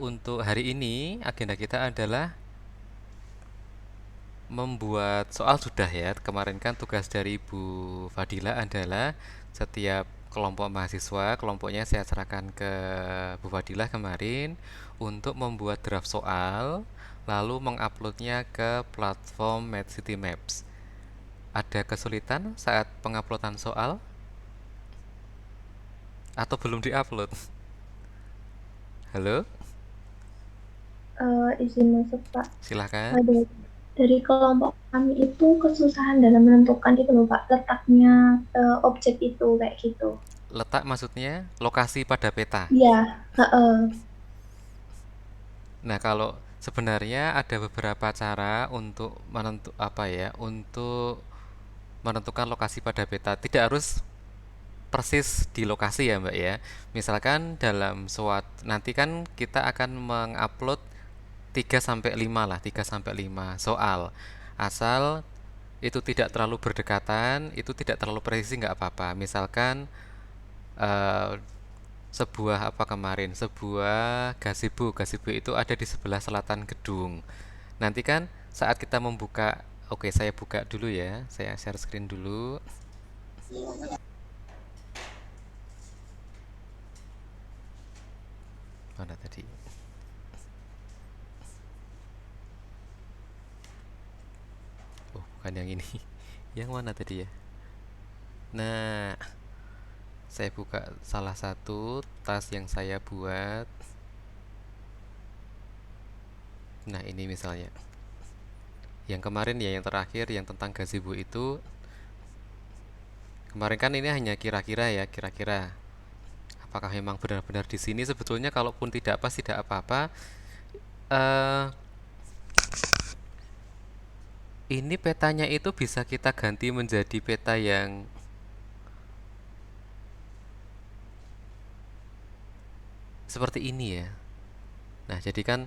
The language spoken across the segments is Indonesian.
Untuk hari ini agenda kita adalah membuat soal sudah ya. Kemarin kan tugas dari Ibu Fadila adalah setiap kelompok mahasiswa, kelompoknya saya serahkan ke Bu Fadila kemarin untuk membuat draft soal, lalu menguploadnya ke platform Mad City Maps. Ada kesulitan saat penguploadan soal atau belum diupload? Halo, Izin masuk Pak. silahkan. Dari kelompok kami itu kesusahan dalam menentukan itu loh Pak, letaknya objek itu kayak gitu. Letak maksudnya lokasi pada peta. Iya, heeh. Nah, kalau sebenarnya ada beberapa cara untuk untuk menentukan lokasi pada peta. Tidak harus persis di lokasi ya, Mbak ya. Misalkan dalam nanti kan kita akan mengupload 3 sampai 5 lah, 3 sampai 5 soal. Asal itu tidak terlalu berdekatan, itu tidak terlalu presisi nggak apa-apa. Misalkan eh, sebuah gazebo itu ada di sebelah selatan gedung. Nanti kan saat kita membuka, oke saya buka dulu ya, saya share screen dulu. Mana tadi? Oh, bukan yang ini. Yang mana tadi ya? Nah, saya buka salah satu tas yang saya buat. Nah, ini misalnya. Yang kemarin ya, yang terakhir yang tentang gazebo itu. Kemarin kan ini hanya kira-kira ya, kira-kira apakah memang benar-benar di sini. Sebetulnya kalaupun tidak pas tidak apa-apa. eh ini petanya itu bisa kita ganti menjadi peta yang seperti ini ya. Nah, jadi kan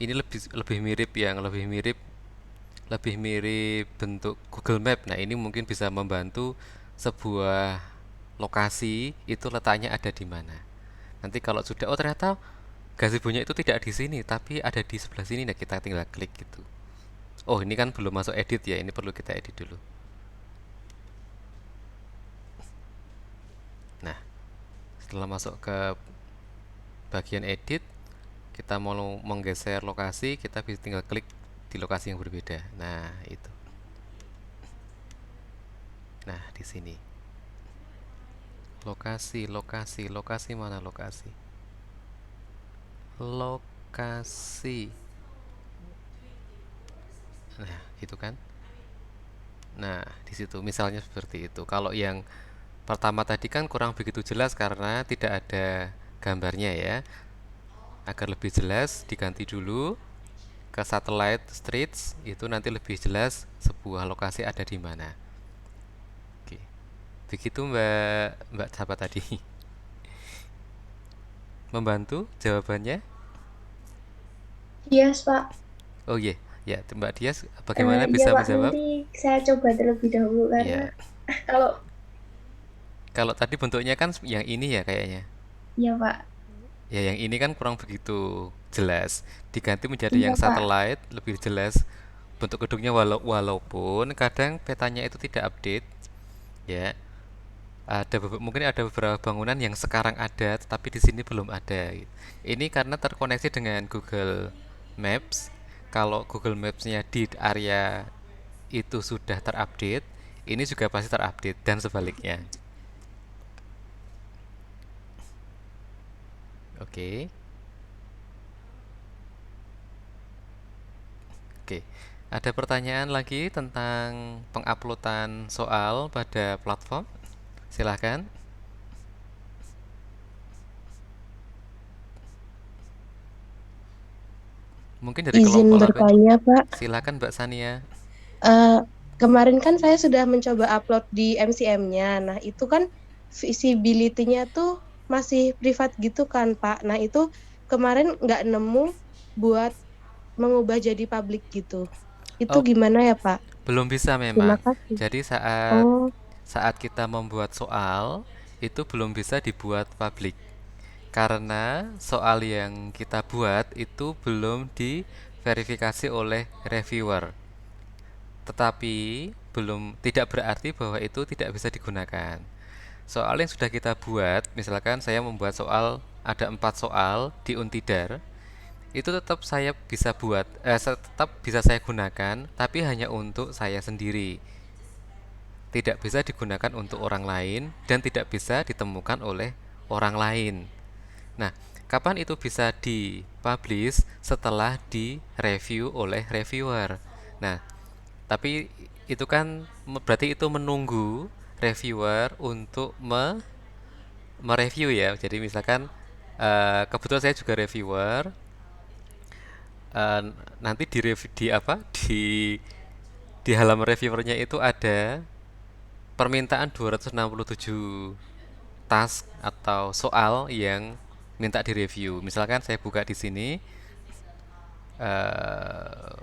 ini lebih lebih mirip yang lebih mirip bentuk Google Map. Nah, ini mungkin bisa membantu sebuah lokasi itu letaknya ada di mana. Nanti kalau sudah, oh ternyata gazebo-nya itu tidak di sini tapi ada di sebelah sini, nah kita tinggal klik gitu. Oh, ini kan belum masuk edit ya, ini perlu kita edit dulu. Nah, setelah masuk ke bagian edit, kita mau menggeser lokasi, kita bisa tinggal klik di lokasi yang berbeda. Nah, itu. Nah, di sini. Lokasi mana lokasi? Lokasi. Nah, gitu kan? Nah, di situ misalnya seperti itu. Kalau yang pertama tadi kan kurang begitu jelas karena tidak ada gambarnya ya. Agar lebih jelas diganti dulu ke satellite streets, itu nanti lebih jelas sebuah lokasi ada di mana. Oke. Begitu Mbak Mbak siapa tadi? Membantu jawabannya? Yes Pak. Oh iya, ya Mbak Dias bagaimana Iya bisa Pak, menjawab? nanti saya coba terlebih dahulu karena Iya. kalau Kalau tadi bentuknya kan yang ini ya kayaknya. iya Pak, Ya yang ini kan kurang begitu jelas. Diganti menjadi iya yang Pak. satellite lebih jelas bentuk gedungnya, walaupun kadang petanya itu tidak update ya. Mungkin ada beberapa bangunan yang sekarang ada tetapi di sini belum ada gitu. Ini karena terkoneksi dengan Google Maps. Kalau Google Maps-nya di area itu sudah terupdate, ini juga pasti terupdate dan sebaliknya. Oke. Oke. Ada pertanyaan lagi tentang penguploadan soal pada platform? Silahkan. Mungkin dari Izin kelompok lain. bertanya, Pak. Silahkan Mbak Sania. Eh, Kemarin kan saya sudah mencoba upload di MCM-nya. Nah, itu kan visibility-nya tuh masih privat gitu kan, Pak. Nah, itu kemarin nggak nemu buat mengubah jadi publik gitu. Itu Oh, gimana ya, Pak? belum bisa Terima memang. kasih. Jadi saat Oh, saat kita membuat soal itu belum bisa dibuat publik. Karena soal yang kita buat itu belum diverifikasi oleh reviewer. Tetapi belum tidak berarti bahwa itu tidak bisa digunakan. Soal yang sudah kita buat, misalkan saya membuat soal ada 4 soal di Untidar, itu tetap saya bisa buat, tetap bisa saya gunakan, tapi hanya untuk saya sendiri. Tidak bisa digunakan untuk orang lain dan tidak bisa ditemukan oleh orang lain. Nah, kapan itu bisa dipublish? Setelah direview oleh reviewer. Nah, tapi itu kan berarti itu menunggu reviewer untuk mereview ya. Jadi misalkan kebetulan saya juga reviewer, eh, nanti di apa di halaman reviewernya itu ada permintaan 267 task atau soal yang minta direview. Misalkan saya buka di sini, eh,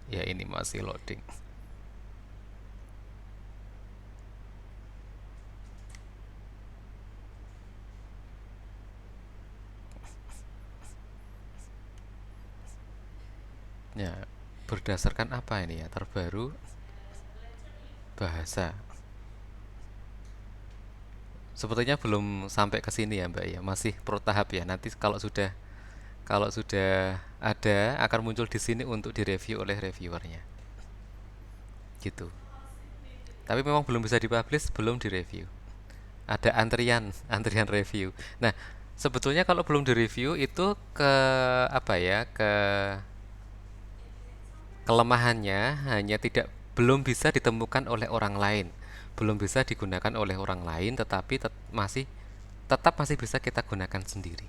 ya ini masih loading. Ya, berdasarkan apa ini ya? Terbaru bahasa. Sebetulnya belum sampai ke sini ya, Mbak ya. Masih pro tahap ya. Nanti kalau sudah ada akan muncul di sini untuk direview oleh reviewernya. Gitu. Tapi memang belum bisa dipublish, belum direview. Ada antrian, antrian review. Nah, sebetulnya kalau belum direview itu ke apa ya? Kelemahannya hanya tidak belum bisa ditemukan oleh orang lain. Belum bisa digunakan oleh orang lain, tetapi tetap masih bisa kita gunakan sendiri.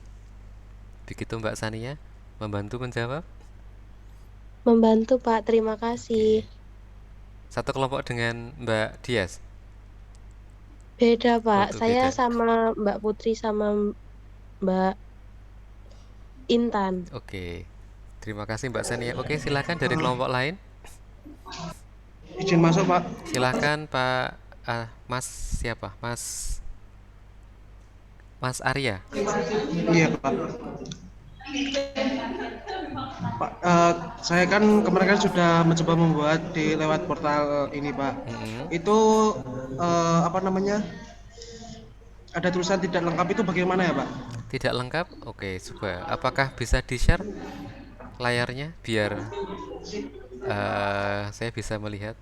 Begitu Mbak Sania, membantu menjawab? Membantu, Pak. Terima kasih. Oke. Satu kelompok dengan Mbak Dias. Beda, Oh, Pak. itu Saya beda. sama Mbak Putri sama Mbak Intan. Oke. Terima kasih Mbak Sania. Oke, silakan dari kelompok lain. Izin masuk, Pak. Silakan Pak, Mas siapa? Mas Arya. Iya, Pak. Pak, saya kan kemarin kan sudah mencoba membuat di lewat portal ini, Pak. Mm-mm. Itu apa namanya? Ada tulisan tidak lengkap itu bagaimana ya, Pak? Tidak lengkap? Oke, coba. Apakah bisa di-share layarnya biar saya bisa melihat?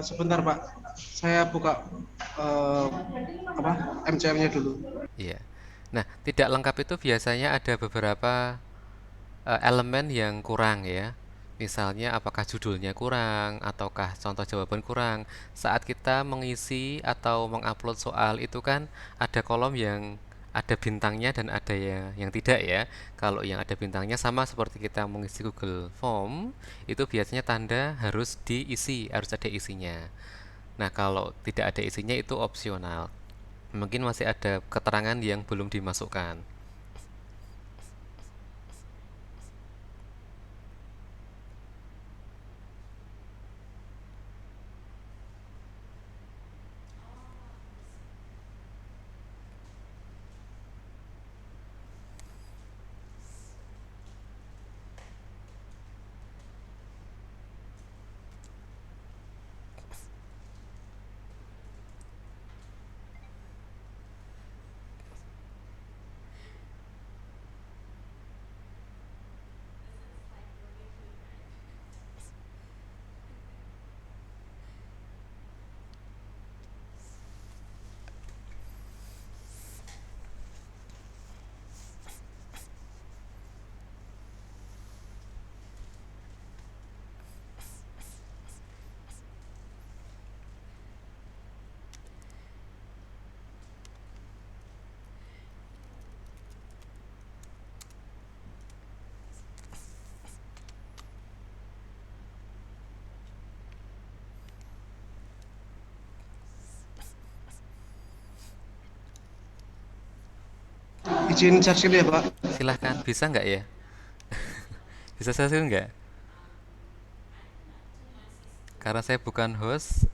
Sebentar, Pak. Saya buka eh, apa? MCM-nya dulu. Iya. Nah, tidak lengkap itu biasanya ada beberapa elemen yang kurang ya. Misalnya apakah judulnya kurang ataukah contoh jawaban kurang. Saat kita mengisi atau mengupload soal itu kan ada kolom yang ada bintangnya dan ada yang tidak ya. Kalau yang ada bintangnya sama seperti kita mengisi Google Form, itu biasanya tanda harus diisi, harus ada isinya. Nah, kalau tidak ada isinya itu opsional. Mungkin masih ada keterangan yang belum dimasukkan. Izin share screen ya, Pak. Silahkan, bisa nggak ya? Bisa saya nggak? Karena saya bukan host,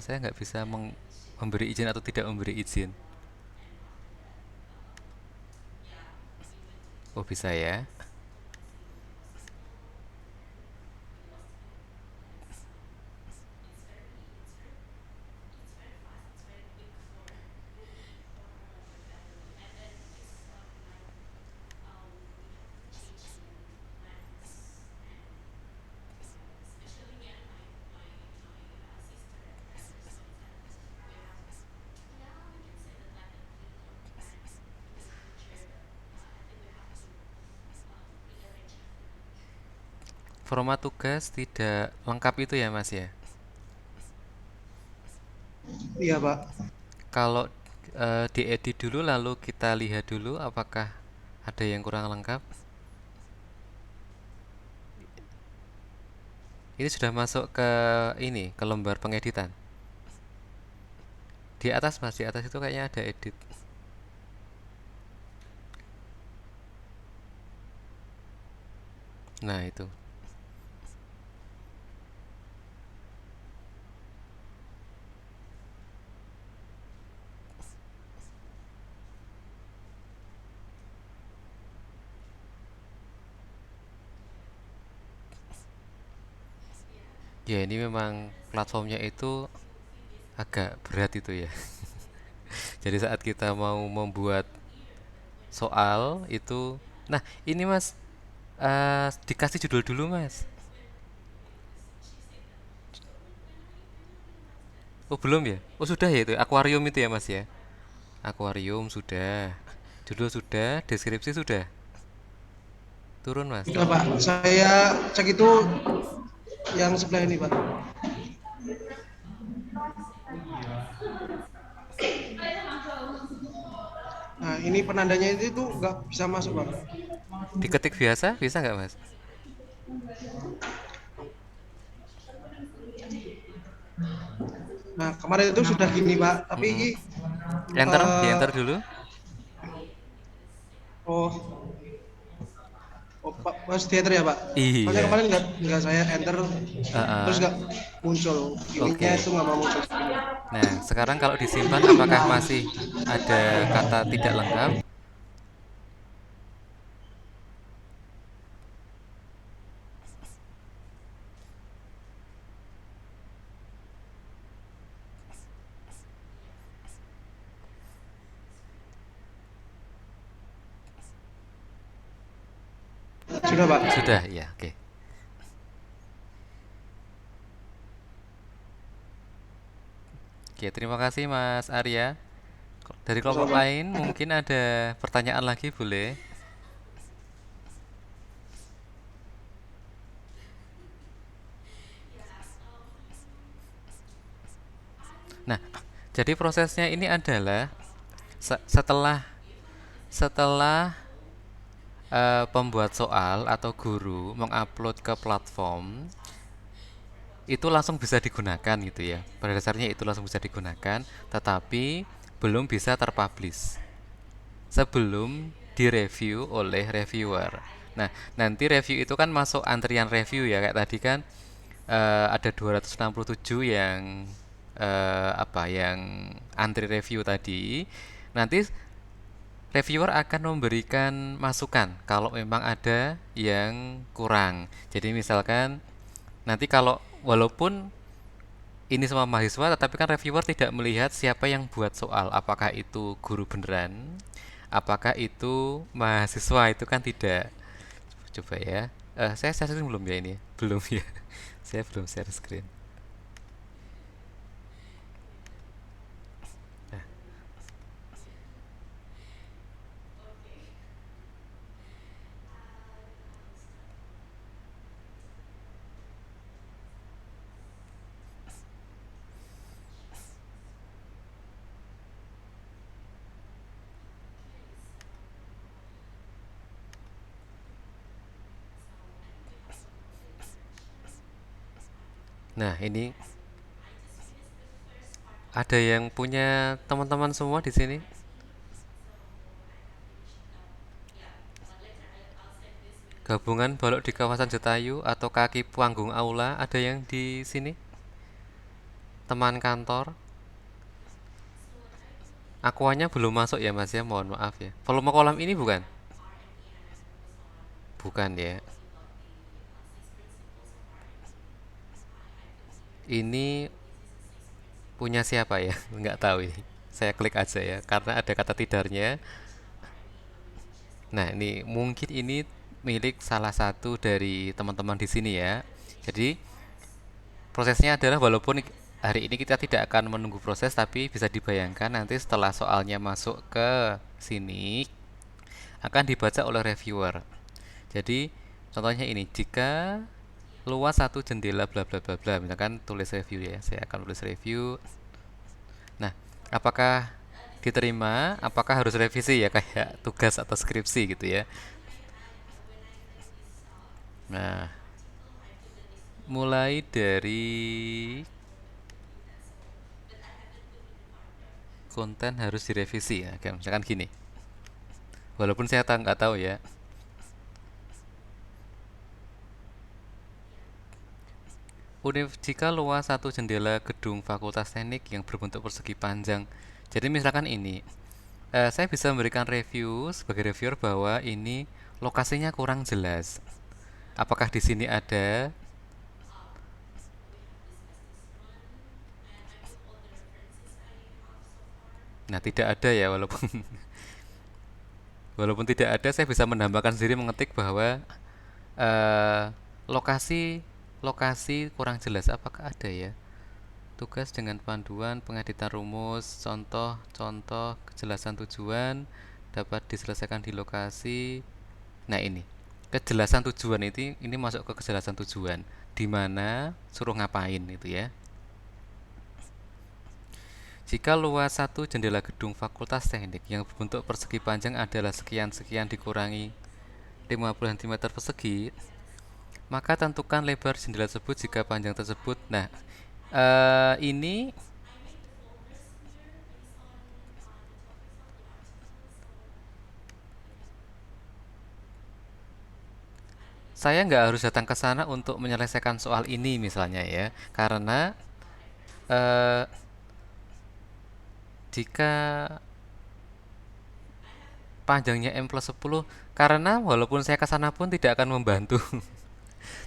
saya nggak bisa memberi izin atau tidak memberi izin. Oh bisa ya. Format tugas tidak lengkap itu ya Mas ya. Iya Pak. Kalau diedit dulu lalu kita lihat dulu apakah ada yang kurang lengkap. Ini sudah masuk ke ini, ke lembar pengeditan. Di atas Mas, di atas itu kayaknya ada edit. Nah, itu. Ya, ini memang platformnya itu agak berat itu ya. Jadi saat kita mau membuat soal itu, nah ini Mas, dikasih judul dulu Mas. Oh belum ya? Oh sudah ya itu, akuarium itu ya Mas ya. Akuarium sudah, judul sudah, deskripsi sudah. Turun Mas. Sudah Pak, saya cek itu yang sebelah ini Pak. Nah ini penandanya itu nggak bisa masuk Pak. Diketik biasa, bisa nggak Mas? Nah kemarin itu sudah gini Pak, tapi Mm-mm. ini Enter, di eh, enter dulu. oh oh Pak Mas theater ya Pak. Soalnya Iya. kemarin nggak saya enter terus Uh-uh. nggak muncul, ininya itu Oke. nggak mau muncul. Nah, sekarang kalau disimpan apakah masih ada kata tidak lengkap? Sudah Pak. Sudah, ya, oke. Oke, terima kasih Mas Arya. Dari kelompok Sama-sama. lain mungkin ada pertanyaan lagi boleh? Nah, jadi prosesnya ini adalah setelah setelah pembuat soal atau guru mengupload ke platform, itu langsung bisa digunakan gitu ya. Pada dasarnya itu langsung bisa digunakan, tetapi belum bisa terpublish sebelum direview oleh reviewer. Nah, nanti review itu kan masuk antrian review ya, kayak tadi kan ada 267 yang yang antri review tadi. Nanti reviewer akan memberikan masukan kalau memang ada yang kurang. Jadi misalkan nanti kalau walaupun ini semua mahasiswa, tetapi kan reviewer tidak melihat siapa yang buat soal, apakah itu guru beneran, apakah itu mahasiswa, itu kan tidak. Coba ya. Saya share screen belum ya ini? Belum ya. Saya belum share screen. Nah, nah, ini ada yang punya teman-teman semua di sini? Gabungan Balok di kawasan Jatayu atau kaki panggung aula, ada yang di sini? teman kantor. Akuanya belum masuk ya Mas ya, mohon maaf ya. Volume kolam ini bukan? Bukan ya. Ini punya siapa ya? Nggak tahu ini. Saya klik aja ya, karena ada kata tidarnya. Nah, ini mungkin ini milik salah satu dari teman-teman di sini ya. Jadi, prosesnya adalah walaupun hari ini kita tidak akan menunggu proses, tapi bisa dibayangkan nanti setelah soalnya masuk ke sini akan dibaca oleh reviewer. Jadi, contohnya ini, jika luas satu jendela bla bla bla bla, misalkan tulis review ya. Saya akan tulis review. Nah, apakah diterima? Apakah harus revisi ya kayak tugas atau skripsi gitu ya? Nah, mulai dari konten harus direvisi ya. Kayak misalkan gini. Walaupun saya nggak tahu ya. Jika luas satu jendela gedung Fakultas Teknik yang berbentuk persegi panjang. Jadi misalkan ini, saya bisa memberikan review sebagai reviewer bahwa ini lokasinya kurang jelas. Apakah di sini ada? Nah, tidak ada ya, walaupun walaupun tidak ada, saya bisa menambahkan sendiri mengetik bahwa eh, lokasi lokasi kurang jelas. Apakah ada ya? Tugas dengan panduan pengeditan rumus, contoh-contoh kejelasan tujuan dapat diselesaikan di lokasi. Nah, ini kejelasan tujuan ini masuk ke kejelasan tujuan, di mana suruh ngapain itu ya. Jika luas satu jendela gedung Fakultas Teknik yang berbentuk persegi panjang adalah sekian-sekian dikurangi 50 cm persegi, maka tentukan lebar jendela tersebut jika panjang tersebut. Nah, ini saya nggak harus datang ke sana untuk menyelesaikan soal ini misalnya ya, karena eh, jika panjangnya M plus 10, karena walaupun saya ke sana pun tidak akan membantu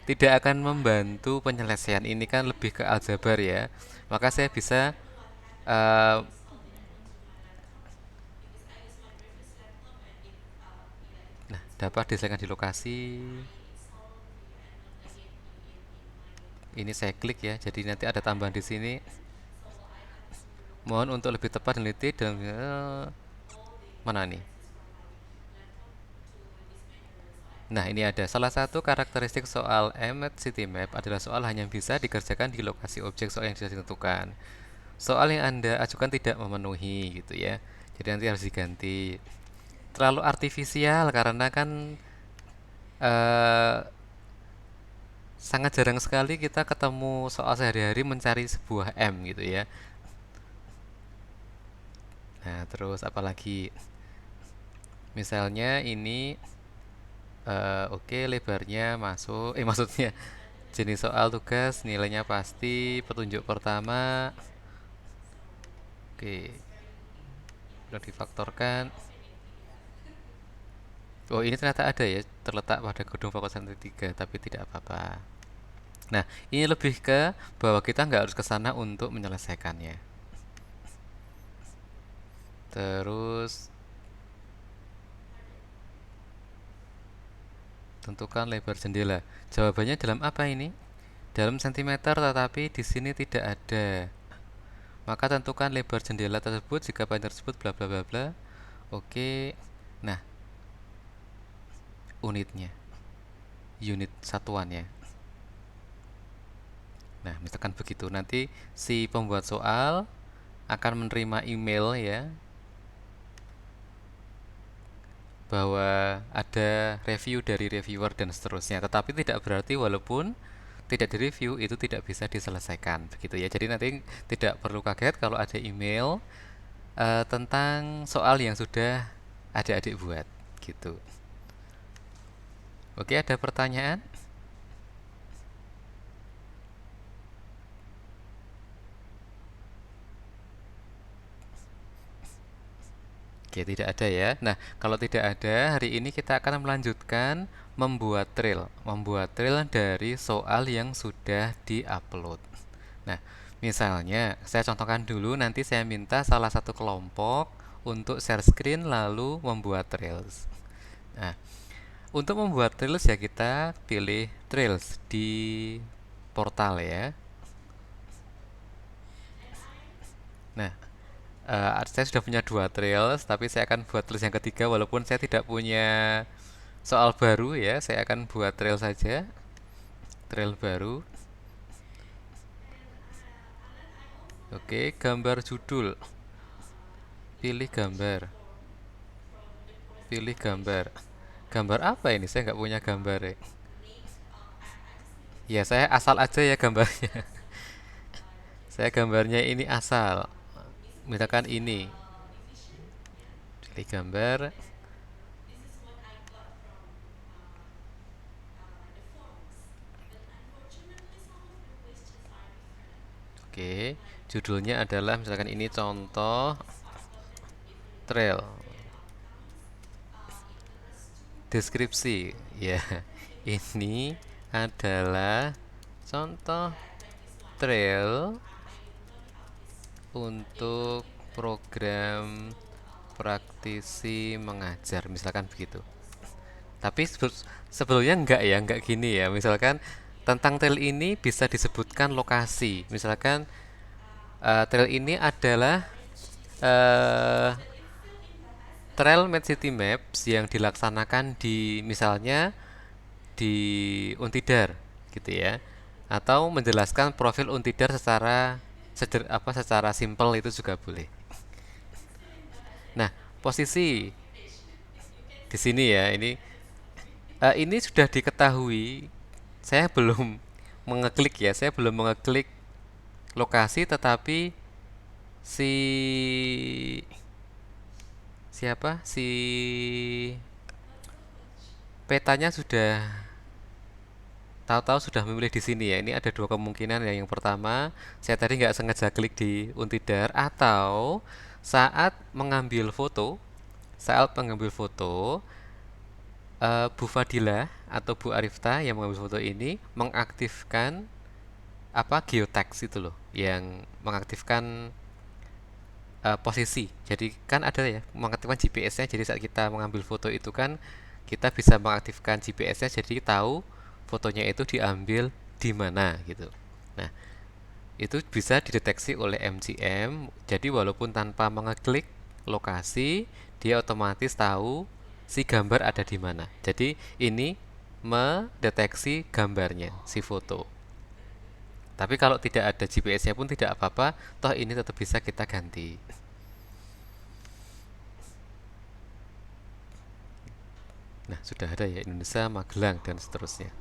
tidak akan membantu penyelesaian ini, kan lebih ke aljabar ya, maka saya bisa eh, nah, dapat diselesaikan di lokasi. Ini saya klik ya, jadi nanti ada tambahan di sini, mohon untuk lebih tepat dan teliti dan mana nih. Nah, ini ada salah satu karakteristik soal MHCityMap adalah soal hanya bisa dikerjakan di lokasi objek soal yang sudah ditentukan. Soal yang Anda ajukan tidak memenuhi gitu ya. Jadi nanti harus diganti. Terlalu artifisial karena kan eh, sangat jarang sekali kita ketemu soal sehari-hari mencari sebuah M gitu ya. Nah, terus apalagi misalnya ini oke, lebarnya masuk, maksudnya jenis soal tugas nilainya pasti, petunjuk pertama, oke, sudah difaktorkan. Oh, ini ternyata ada ya, terletak pada gedung Fakultas Teknik 3, tapi tidak apa-apa. Nah, ini lebih ke bahwa kita nggak harus ke sana untuk menyelesaikannya. Terus tentukan lebar jendela. Jawabannya dalam apa ini? Dalam sentimeter, tetapi di sini tidak ada. Maka tentukan lebar jendela tersebut jika panjang tersebut bla bla bla bla. Oke. Nah, unitnya. Unit satuannya. Nah, misalkan begitu, nanti si pembuat soal akan menerima email ya bahwa ada review dari reviewer dan seterusnya. Tetapi tidak berarti walaupun tidak direview itu tidak bisa diselesaikan begitu ya. Jadi nanti tidak perlu kaget kalau ada email tentang soal yang sudah adik-adik buat gitu. Oke, ada pertanyaan? Oke, tidak ada ya. Nah, kalau tidak ada, hari ini kita akan melanjutkan membuat trail dari soal yang sudah diupload. Nah, misalnya saya contohkan dulu, nanti saya minta salah satu kelompok untuk share screen lalu membuat trails. Nah, untuk membuat trails ya kita pilih trails di portal ya. Nah, saya sudah punya 2 trails, tapi saya akan buat trails yang ketiga walaupun saya tidak punya soal baru ya. Saya akan buat trail saja, trail baru. Oke, gambar judul. Pilih gambar. Pilih gambar. Gambar apa ini? Saya nggak punya gambar ya. Ya, saya asal aja ya gambarnya. Saya gambarnya ini asal. Misalkan ini. Pilih gambar. Oke, judulnya adalah misalkan ini contoh trail. Deskripsi. Ya, ini adalah contoh trail untuk program praktisi mengajar, misalkan begitu. Tapi sebelumnya enggak ya, enggak gini ya. Misalkan tentang trail ini bisa disebutkan lokasi. Misalkan trail ini adalah eh, trail Med City Maps yang dilaksanakan di misalnya di Untidar gitu ya. Atau menjelaskan profil Untidar secara simpel itu juga boleh. Nah, posisi di sini ya, ini sudah diketahui. Saya belum mengeklik ya, saya belum mengeklik lokasi, tetapi si siapa si petanya sudah tahu-tahu sudah memilih di sini ya. Ini ada 2 kemungkinan ya. Yang pertama, saya tadi nggak sengaja klik di Untidar, atau saat mengambil foto, saat mengambil foto Bu Fadila atau Bu Arifta yang mengambil foto ini mengaktifkan geotags itu loh, yang mengaktifkan posisi. Jadi kan ada ya mengaktifkan GPS-nya. Jadi saat kita mengambil foto itu kan kita bisa mengaktifkan GPS-nya, jadi tahu fotonya itu diambil di mana gitu. Nah, itu bisa dideteksi oleh MCM. Jadi walaupun tanpa mengeklik lokasi, dia otomatis tahu si gambar ada di mana. Jadi ini mendeteksi gambarnya, si foto. Tapi kalau tidak ada GPS-nya pun tidak apa-apa, toh ini tetap bisa kita ganti. Nah, sudah ada ya Indonesia, Magelang dan seterusnya.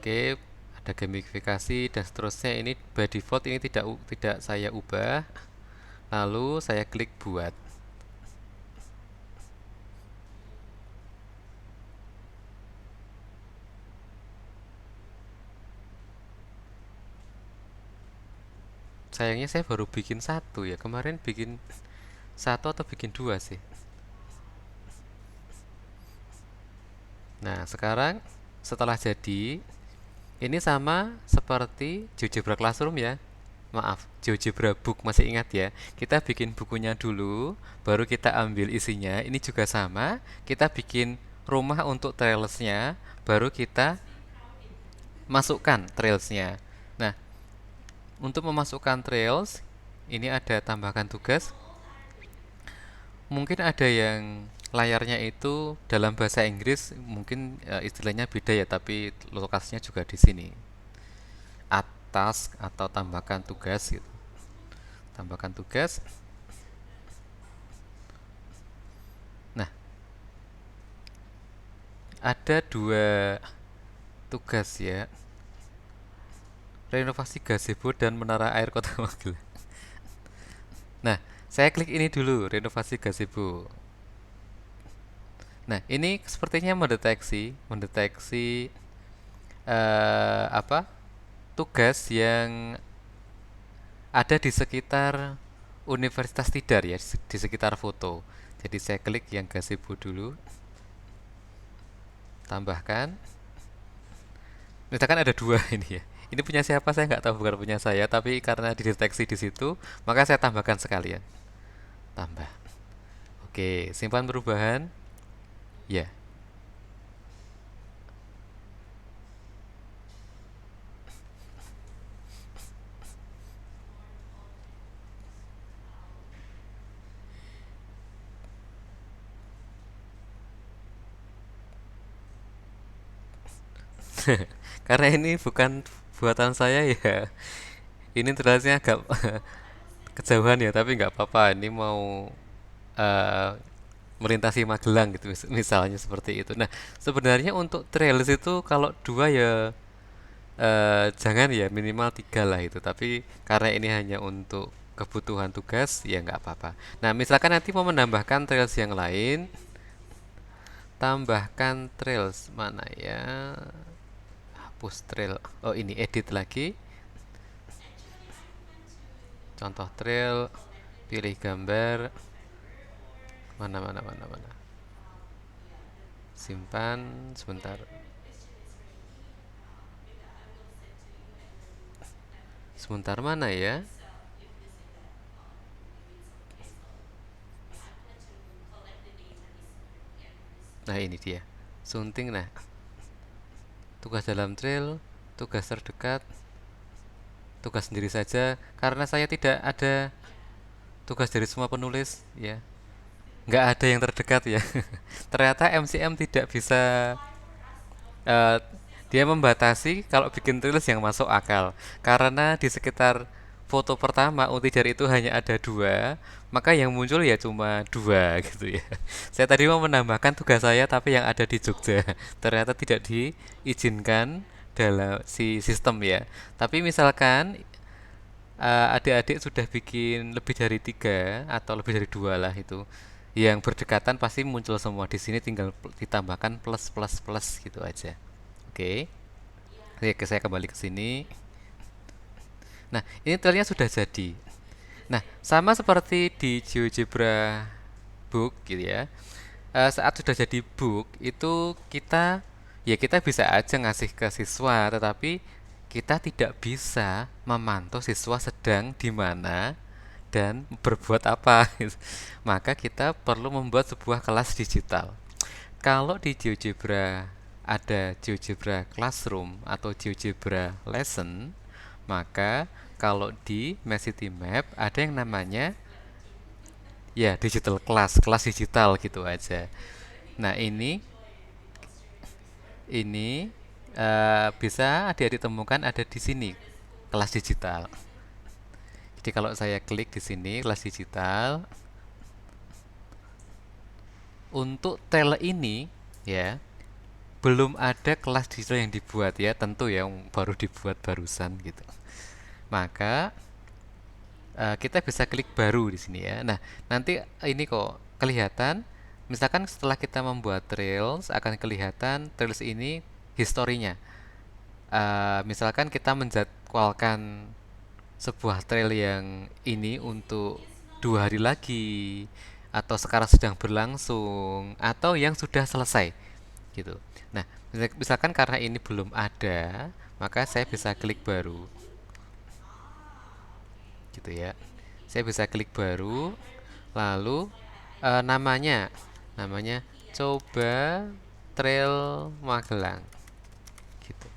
Oke, ada gamifikasi dan seterusnya. Ini by default ini tidak saya ubah. Lalu saya klik buat. Sayangnya saya baru bikin 1 ya. Kemarin bikin 1 atau bikin 2 sih. Nah, sekarang setelah jadi, ini sama seperti GeoGebra Classroom ya. Maaf, GeoGebra Book, masih ingat ya? Kita bikin bukunya dulu, baru kita ambil isinya. Ini juga sama, kita bikin rumah untuk trailsnya, baru kita masukkan trailsnya. Nah, untuk memasukkan trails, ini ada tambahkan tugas. Mungkin ada yang layarnya itu dalam bahasa Inggris, mungkin istilahnya beda ya, tapi lokasinya juga di sini. Atas atau tambahkan tugas gitu. Tambahkan tugas. Nah, ada 2 tugas ya. Renovasi gazebo dan menara air Kota Magelang. Nah, saya klik ini dulu, renovasi gazebo. Nah, ini sepertinya mendeteksi tugas yang ada di sekitar Universitas Tidar ya di sekitar foto. Jadi saya klik yang gazebo dulu, tambahkan. Misalkan ada dua ini ya. Ini punya siapa saya nggak tahu, bukan punya saya, tapi karena dideteksi di situ, maka saya tambahkan sekalian. Tambah. Oke, simpan perubahan. Ya. Karena ini bukan buatan saya ya. Ini terlihatnya agak kejauhan ya, tapi nggak apa-apa. Ini mau eh, melintasi Magelang gitu misalnya seperti itu. Nah, sebenarnya untuk trails itu kalau dua ya jangan ya, minimal tiga lah itu. Tapi karena ini hanya untuk kebutuhan tugas ya nggak apa-apa. Nah, misalkan nanti mau menambahkan trails yang lain, tambahkan trails mana ya? Hapus trail. Oh ini edit lagi. Contoh trail, pilih gambar, mana mana mana mana. Simpan sebentar. Sebentar mana ya? Nah ini dia. Sunting nah. Tugas dalam trail, tugas terdekat, tugas sendiri saja. Karena saya tidak ada tugas dari semua penulis ya. Nggak ada yang terdekat ya. Ternyata MCM tidak bisa eh, dia membatasi kalau bikin reels yang masuk akal karena di sekitar foto pertama Untijar itu hanya ada dua, maka yang muncul ya cuma dua gitu ya. Saya tadi mau menambahkan tugas saya tapi yang ada di Jogja ternyata tidak diizinkan dalam si sistem ya. Tapi misalkan adik-adik sudah bikin lebih dari tiga atau lebih dari dua lah itu yang berdekatan pasti muncul semua di sini, tinggal ditambahkan plus plus plus gitu aja. Oke. Oke, saya kembali ke sini. Nah, ini trailnya sudah jadi. Nah, sama seperti di GeoGebra Book gitu ya. Saat sudah jadi book itu kita bisa aja ngasih ke siswa, tetapi kita tidak bisa memantau siswa sedang di mana dan berbuat apa. Maka kita perlu membuat sebuah kelas digital. Kalau di GeoGebra ada GeoGebra Classroom atau GeoGebra Lesson, maka kalau di Mesity Map ada yang namanya ya digital class, kelas digital gitu aja. Nah, ini bisa adik-adik temukan ada di sini, kelas digital. Jadi kalau saya klik di sini kelas digital, untuk tel ini ya belum ada kelas digital yang dibuat ya, tentu yang baru dibuat barusan gitu. Maka kita bisa klik baru di sini ya. Nah, nanti ini kok kelihatan, misalkan setelah kita membuat Trails akan kelihatan Trails ini historinya. Misalkan kita menjadwalkan sebuah trail yang ini untuk 2 hari lagi, atau sekarang sedang berlangsung, atau yang sudah selesai gitu. Nah, misalkan karena ini belum ada, maka saya bisa klik baru gitu ya. Saya bisa klik baru, lalu namanya coba trail Magelang gitu.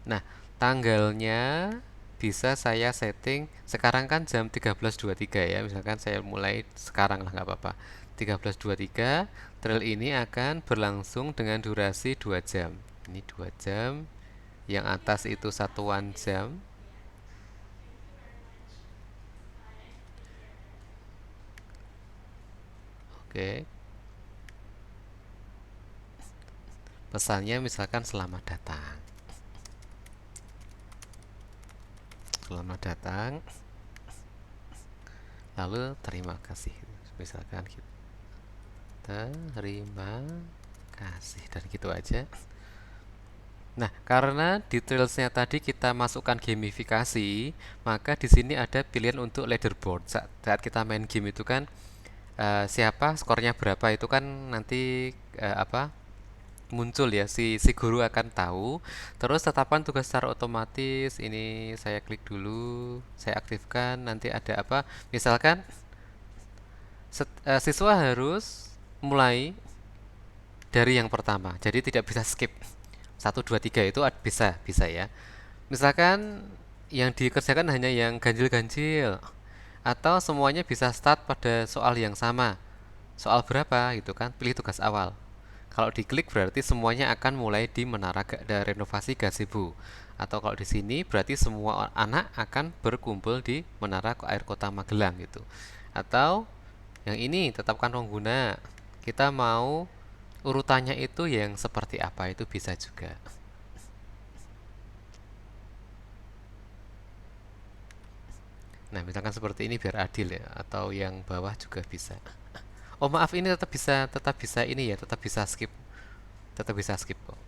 Nah, tanggalnya bisa saya setting sekarang kan jam 13.23 ya, misalkan saya mulai sekarang lah nggak apa-apa. 13.23, trail ini akan berlangsung dengan durasi 2 jam. Ini 2 jam, yang atas itu satuan jam. Oke, pesannya misalkan selamat datang. Selamat datang, lalu terima kasih. Misalkan gitu. Terima kasih dan gitu aja. Nah, karena detailsnya tadi kita masukkan gamifikasi, maka di sini ada pilihan untuk leaderboard. Saat kita main game itu kan siapa skornya berapa itu kan nanti apa muncul ya, si guru akan tahu. Terus tetapkan tugas secara otomatis. Ini saya klik dulu, saya aktifkan. Nanti ada apa? Misalkan siswa harus mulai dari yang pertama. Jadi tidak bisa skip. Satu 2 3 itu bisa ya. Misalkan yang dikerjakan hanya yang ganjil-ganjil atau semuanya bisa start pada soal yang sama. Soal berapa gitu kan? Pilih tugas awal. Kalau diklik berarti semuanya akan mulai di menara renovasi gazebo. Atau kalau di sini berarti semua anak akan berkumpul di menara air kota Magelang gitu. Atau yang ini tetapkan pengguna. Kita mau urutannya itu yang seperti apa itu bisa juga. Nah, misalkan seperti ini biar adil ya, atau yang bawah juga bisa. Oh maaf, ini tetap bisa ini ya, tetap bisa skip kok.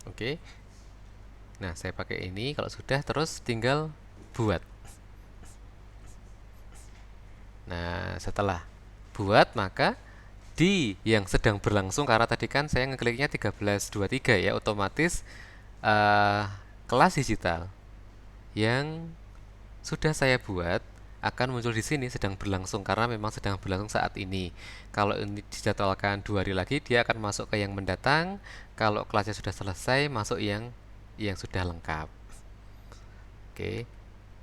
Oke. Nah, saya pakai ini. Kalau sudah, terus tinggal buat. Nah, setelah buat maka di yang sedang berlangsung karena tadi kan saya ngekliknya 1323 ya, otomatis eh, kelas digital yang sudah saya buat akan muncul di sini sedang berlangsung karena memang sedang berlangsung saat ini. Kalau ini dijadwalkan 2 hari lagi dia akan masuk ke yang mendatang. Kalau kelasnya sudah selesai masuk yang sudah lengkap. Oke.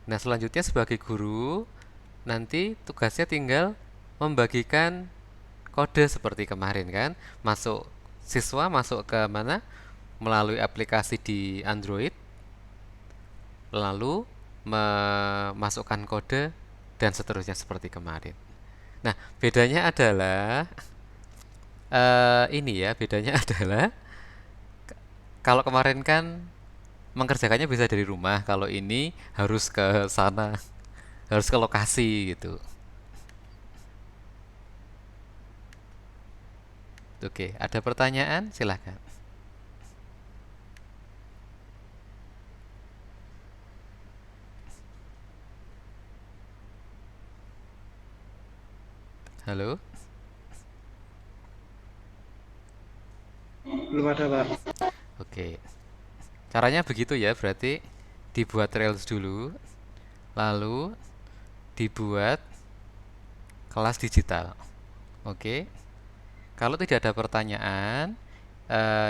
Nah, selanjutnya sebagai guru nanti tugasnya tinggal membagikan kode seperti kemarin kan. Siswa masuk ke mana? Melalui aplikasi di Android, lalu memasukkan kode dan seterusnya seperti kemarin. Nah, bedanya adalah ini ya, bedanya adalah kalau kemarin kan mengerjakannya bisa dari rumah, kalau ini harus ke sana, harus ke lokasi gitu. Oke, ada pertanyaan? Silahkan. Halo? Belum ada, Pak. Oke. Caranya begitu ya, berarti dibuat Rails dulu, lalu dibuat kelas digital. Oke. Kalau tidak ada pertanyaan,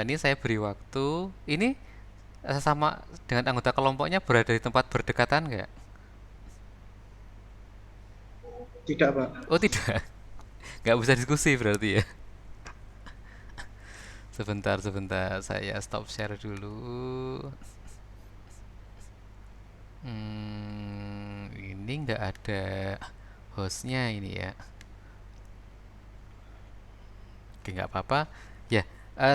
ini saya beri waktu. Ini sama dengan anggota kelompoknya berada di tempat berdekatan nggak? Tidak, Pak. Oh tidak, nggak bisa diskusi berarti ya. Sebentar, saya stop share dulu. Ini nggak ada hostnya ini ya. Oke, nggak apa-apa. Ya,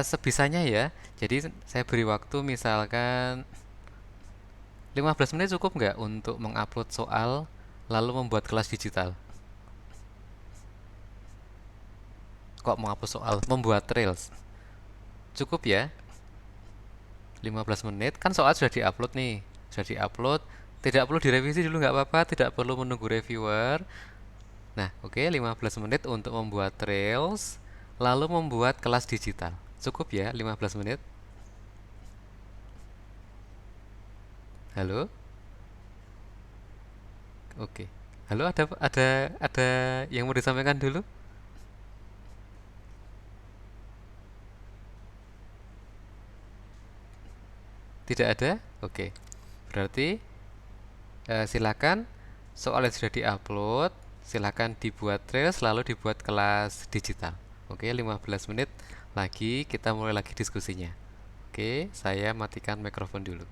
sebisanya ya. Jadi saya beri waktu misalkan 15 menit cukup nggak untuk mengupload soal lalu membuat kelas digital? Kok menghapus soal? Membuat Reels. Cukup ya? 15 menit kan soal sudah diupload nih. Sudah diupload. Tidak perlu direvisi dulu nggak apa-apa. Tidak perlu menunggu reviewer. Nah, oke, 15 menit untuk membuat Reels lalu membuat kelas digital. Cukup ya 15 menit? Halo? Oke. Halo, ada yang mau disampaikan dulu? Tidak ada? Oke. Berarti silakan soal yang sudah diupload, silakan dibuat Reels lalu dibuat kelas digital. Oke, 15 menit lagi kita mulai lagi diskusinya. Oke, saya matikan mikrofon dulu.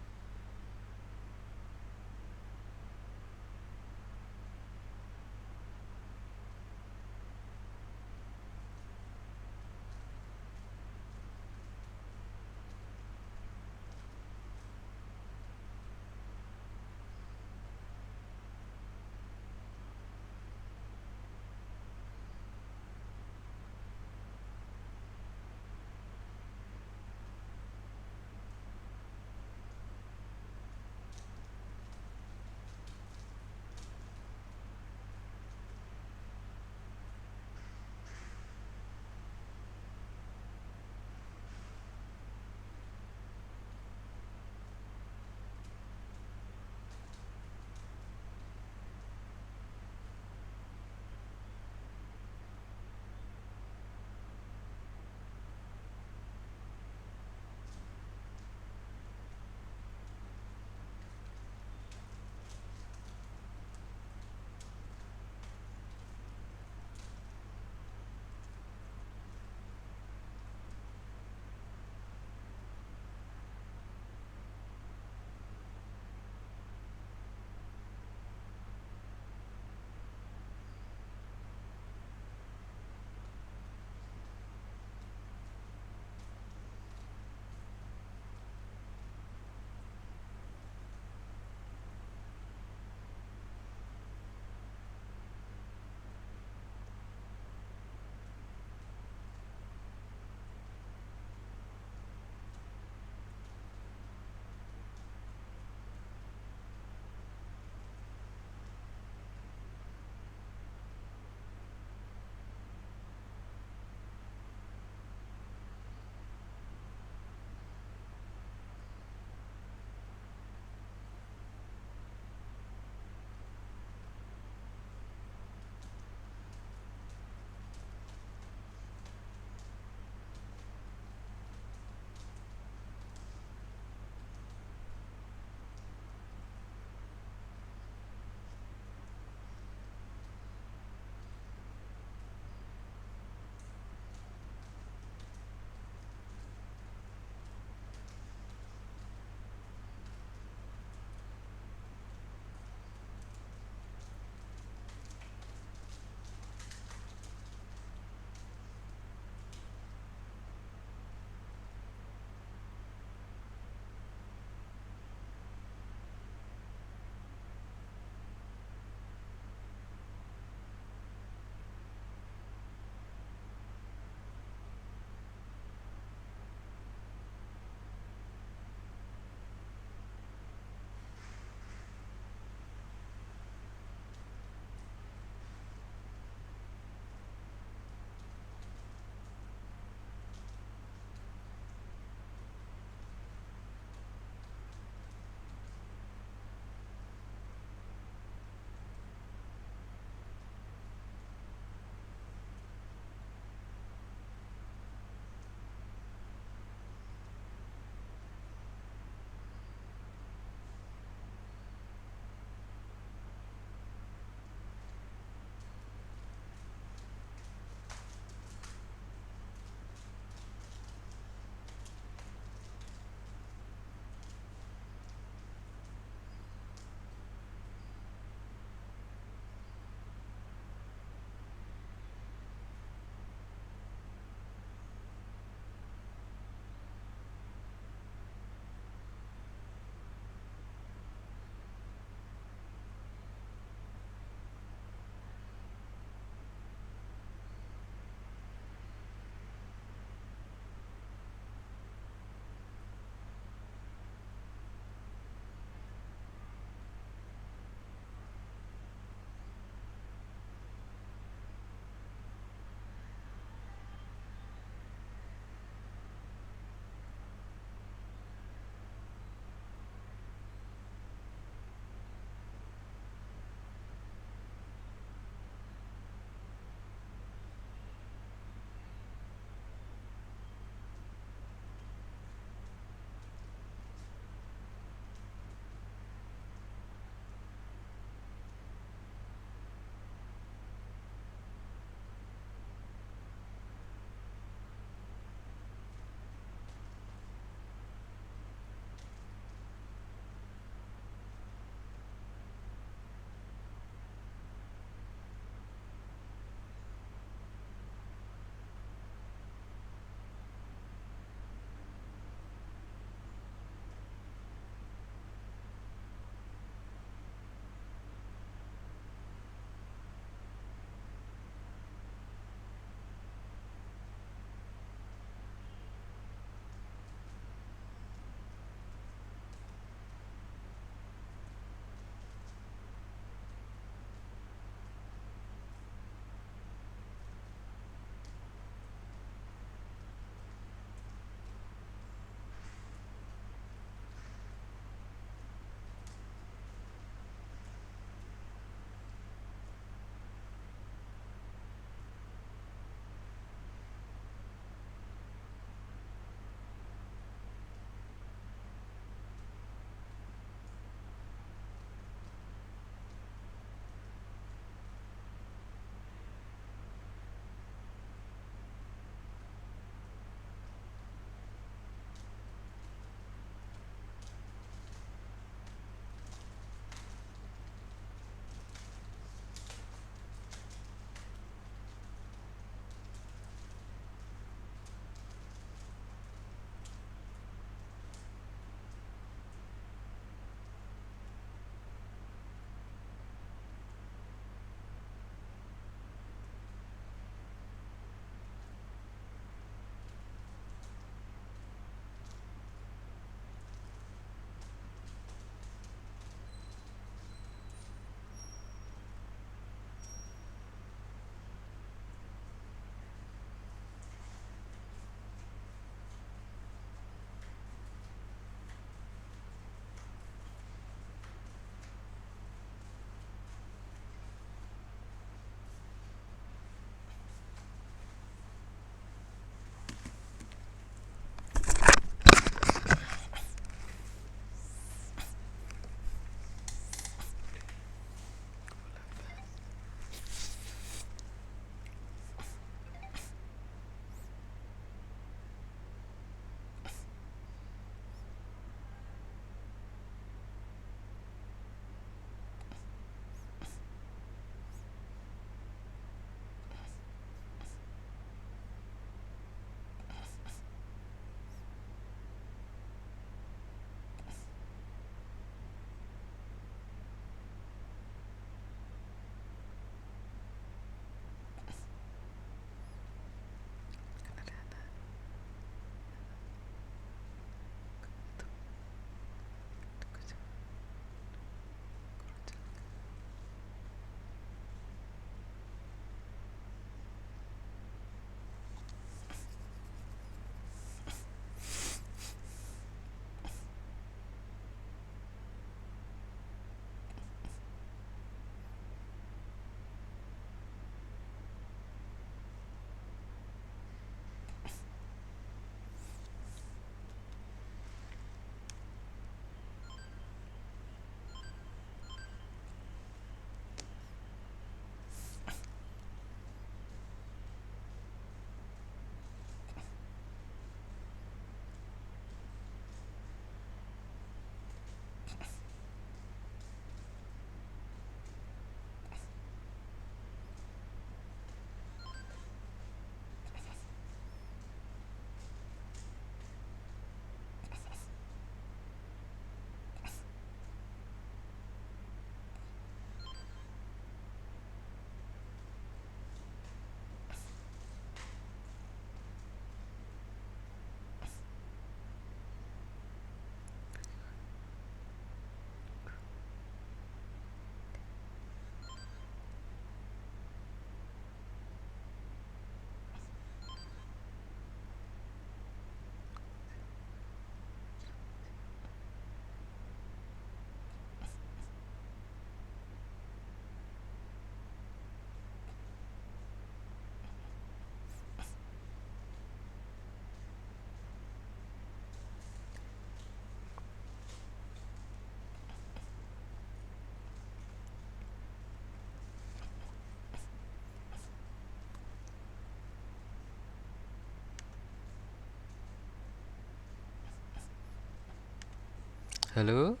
Halo,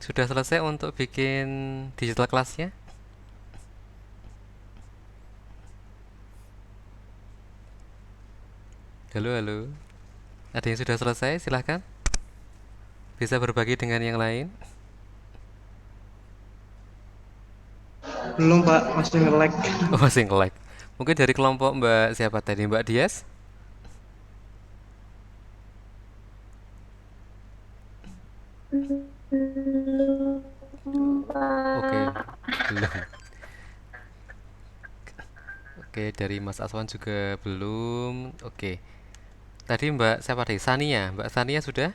sudah selesai untuk bikin digital kelasnya? Halo, halo. Ada yang sudah selesai? Silahkan. Bisa berbagi dengan yang lain. Belum Pak, masih nge-lag. Oh, masih nge-lag. Mungkin dari kelompok Mbak siapa tadi? Mbak Dias? Belum, Oke, Pak. belum. Oke, dari Mas Aswan juga belum. Oke. Tadi Mbak siapa tadi? Sania. Mbak Sania sudah?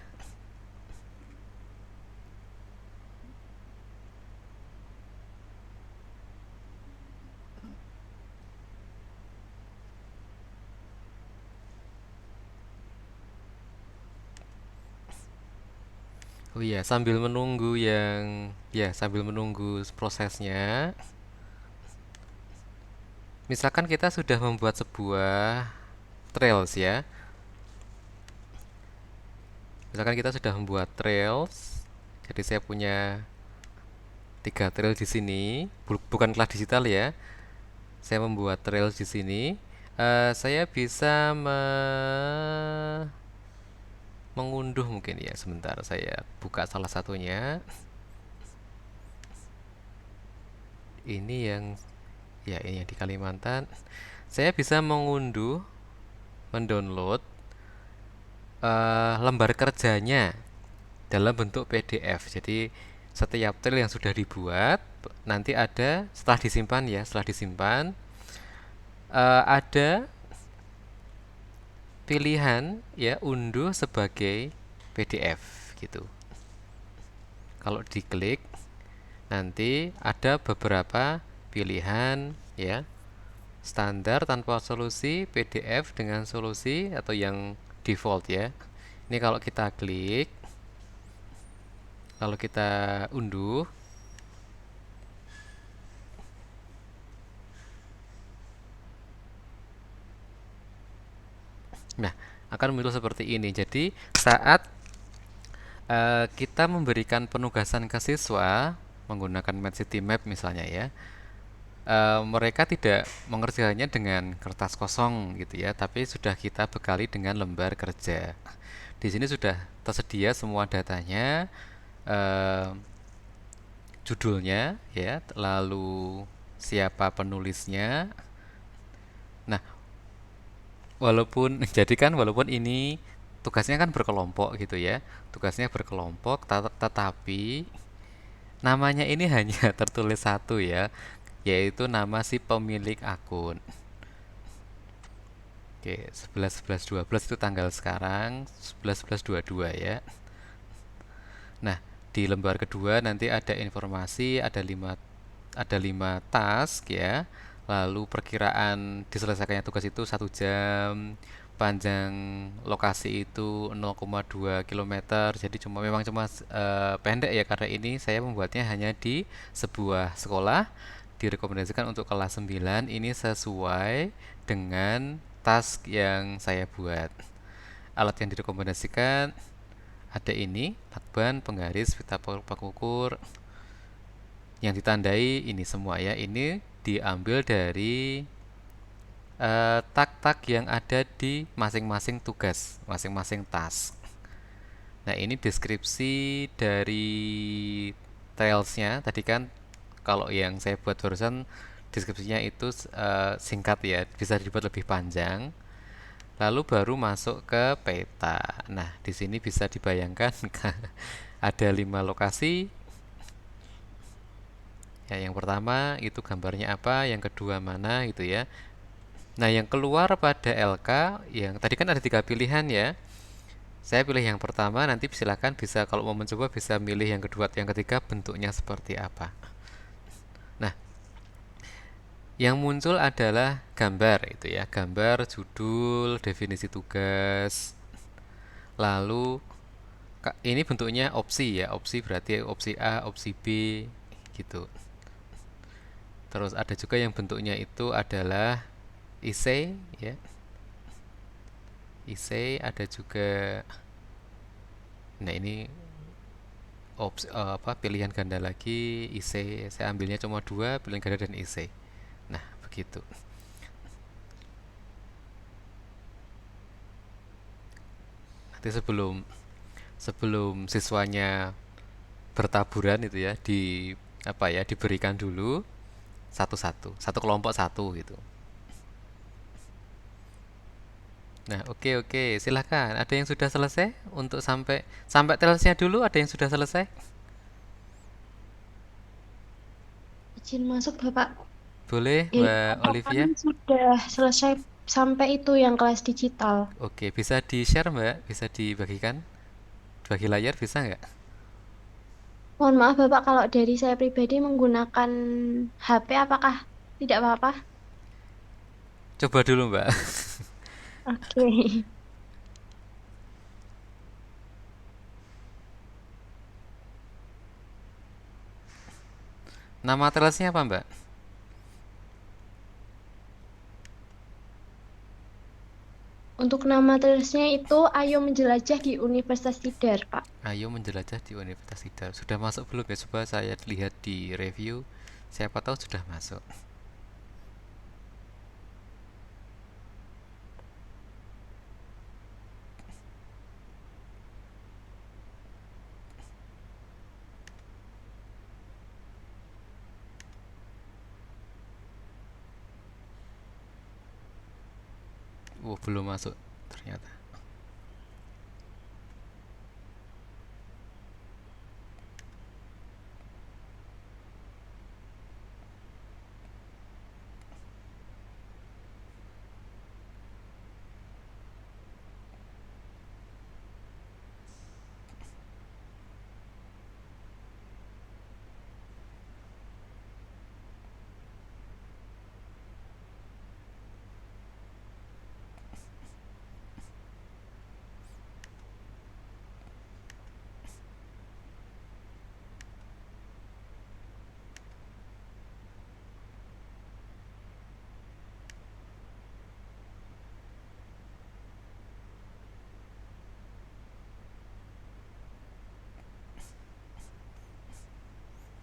Oh iya, sambil menunggu prosesnya. Misalkan kita sudah membuat sebuah trails ya. Misalkan kita sudah membuat trails. Jadi saya punya 3 trail di sini, bukan kelas digital ya. Saya membuat trails di sini. Saya bisa mengunduh mungkin ya. Sebentar, saya buka salah satunya. Ini yang ini yang di Kalimantan. Saya bisa mendownload lembar kerjanya dalam bentuk PDF. Jadi setiap trail yang sudah dibuat nanti ada setelah disimpan ada pilihan ya unduh sebagai PDF gitu. Kalau diklik nanti ada beberapa pilihan ya, standar tanpa solusi, PDF dengan solusi atau yang default ya. Ini kalau kita klik, lalu kita unduh. Nah, akan muncul seperti ini. Jadi, saat kita memberikan penugasan ke siswa menggunakan MedCityMap misalnya ya, mereka tidak mengerjakannya dengan kertas kosong gitu ya, tapi sudah kita bekali dengan lembar kerja. Di sini sudah tersedia semua datanya, eh, judulnya ya, lalu siapa penulisnya. Nah, walaupun ini tugasnya kan berkelompok gitu ya, tugasnya berkelompok, tetapi namanya ini hanya tertulis satu ya, yaitu nama si pemilik akun. Oke, 11 11 12 itu tanggal sekarang, 11 11 22 ya. Nah, di lembar kedua nanti ada informasi, ada lima task ya. Lalu perkiraan diselesaikannya tugas itu 1 jam, panjang lokasi itu 0,2 km. Jadi memang cuma pendek ya, karena ini saya membuatnya hanya di sebuah sekolah. Direkomendasikan untuk kelas 9. Ini sesuai dengan task yang saya buat. Alat yang direkomendasikan ada ini, lakban, penggaris, pita pengukur, yang ditandai ini semua ya. Ini diambil dari tak-tak yang ada di masing-masing tugas, masing-masing task. Nah, ini deskripsi dari trailsnya. Tadi kan kalau yang saya buat barusan deskripsinya itu singkat ya, bisa dibuat lebih panjang. Lalu baru masuk ke peta. Nah, di sini bisa dibayangkan ada 5 lokasi. Ya, yang pertama itu gambarnya apa, yang kedua mana gitu ya. Nah, yang keluar pada LK, yang tadi kan ada 3 pilihan ya. Saya pilih yang pertama, nanti silakan bisa kalau mau mencoba bisa milih yang kedua, yang ketiga bentuknya seperti apa. Nah, yang muncul adalah gambar itu ya, gambar, judul, definisi tugas. Lalu ini bentuknya opsi ya, opsi berarti opsi A, opsi B gitu. Terus ada juga yang bentuknya itu adalah essay ya. Essay ada juga Nah, ini pilihan ganda lagi IC. Saya ambilnya cuma dua, pilihan ganda dan IC. Nah, begitu. Nanti sebelum sebelum siswanya bertaburan itu ya, diberikan dulu satu-satu, satu kelompok satu gitu. Nah, oke oke, silahkan. Ada yang sudah selesai untuk sampai sampai trailsnya dulu? Ada yang sudah selesai? Izin masuk Bapak. Boleh, Yang Mbak kan Olivia? sudah selesai sampai itu yang kelas digital. Oke, bisa di-share, Mbak? Bisa dibagikan? Bagi layar bisa nggak? Mohon maaf Bapak, kalau dari saya pribadi menggunakan HP apakah tidak apa-apa? Coba dulu, Mbak. Oke. Nama trailsnya apa, Mbak? Untuk nama tulisnya itu Ayo Menjelajah di Universitas Tidar, Pak. Ayo menjelajah di Universitas Tidar. Sudah masuk belum ya? Coba saya lihat di review. Siapa tahu sudah masuk. Belum masuk ternyata.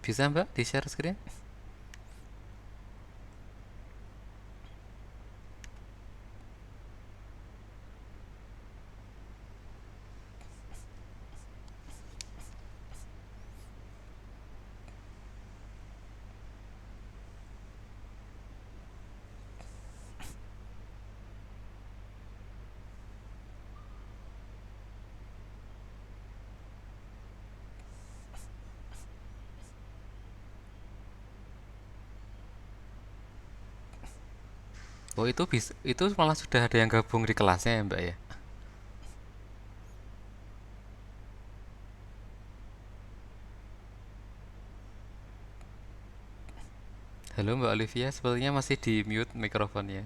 Bisa, Mbak, di share screen? Oh, itu malah sudah ada yang gabung di kelasnya ya, Mbak ya? Halo Mbak Olivia, sepertinya masih di mute mikrofonnya.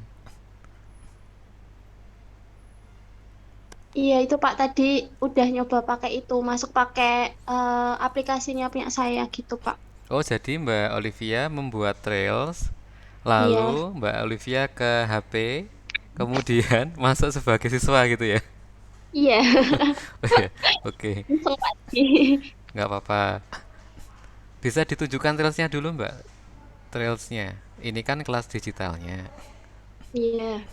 Iya, itu Pak tadi udah nyoba pakai itu, masuk pakai aplikasinya punya saya gitu, Pak. Oh, jadi Mbak Olivia membuat Trails, Iya, lalu Mbak Olivia ke HP, kemudian masuk sebagai siswa gitu ya? iya, Oh ya, oke, langsung Pak. Sih. nggak apa-apa. Bisa ditunjukkan Trailsnya dulu Mbak, Trailsnya. Ini kan kelas digitalnya. Iya.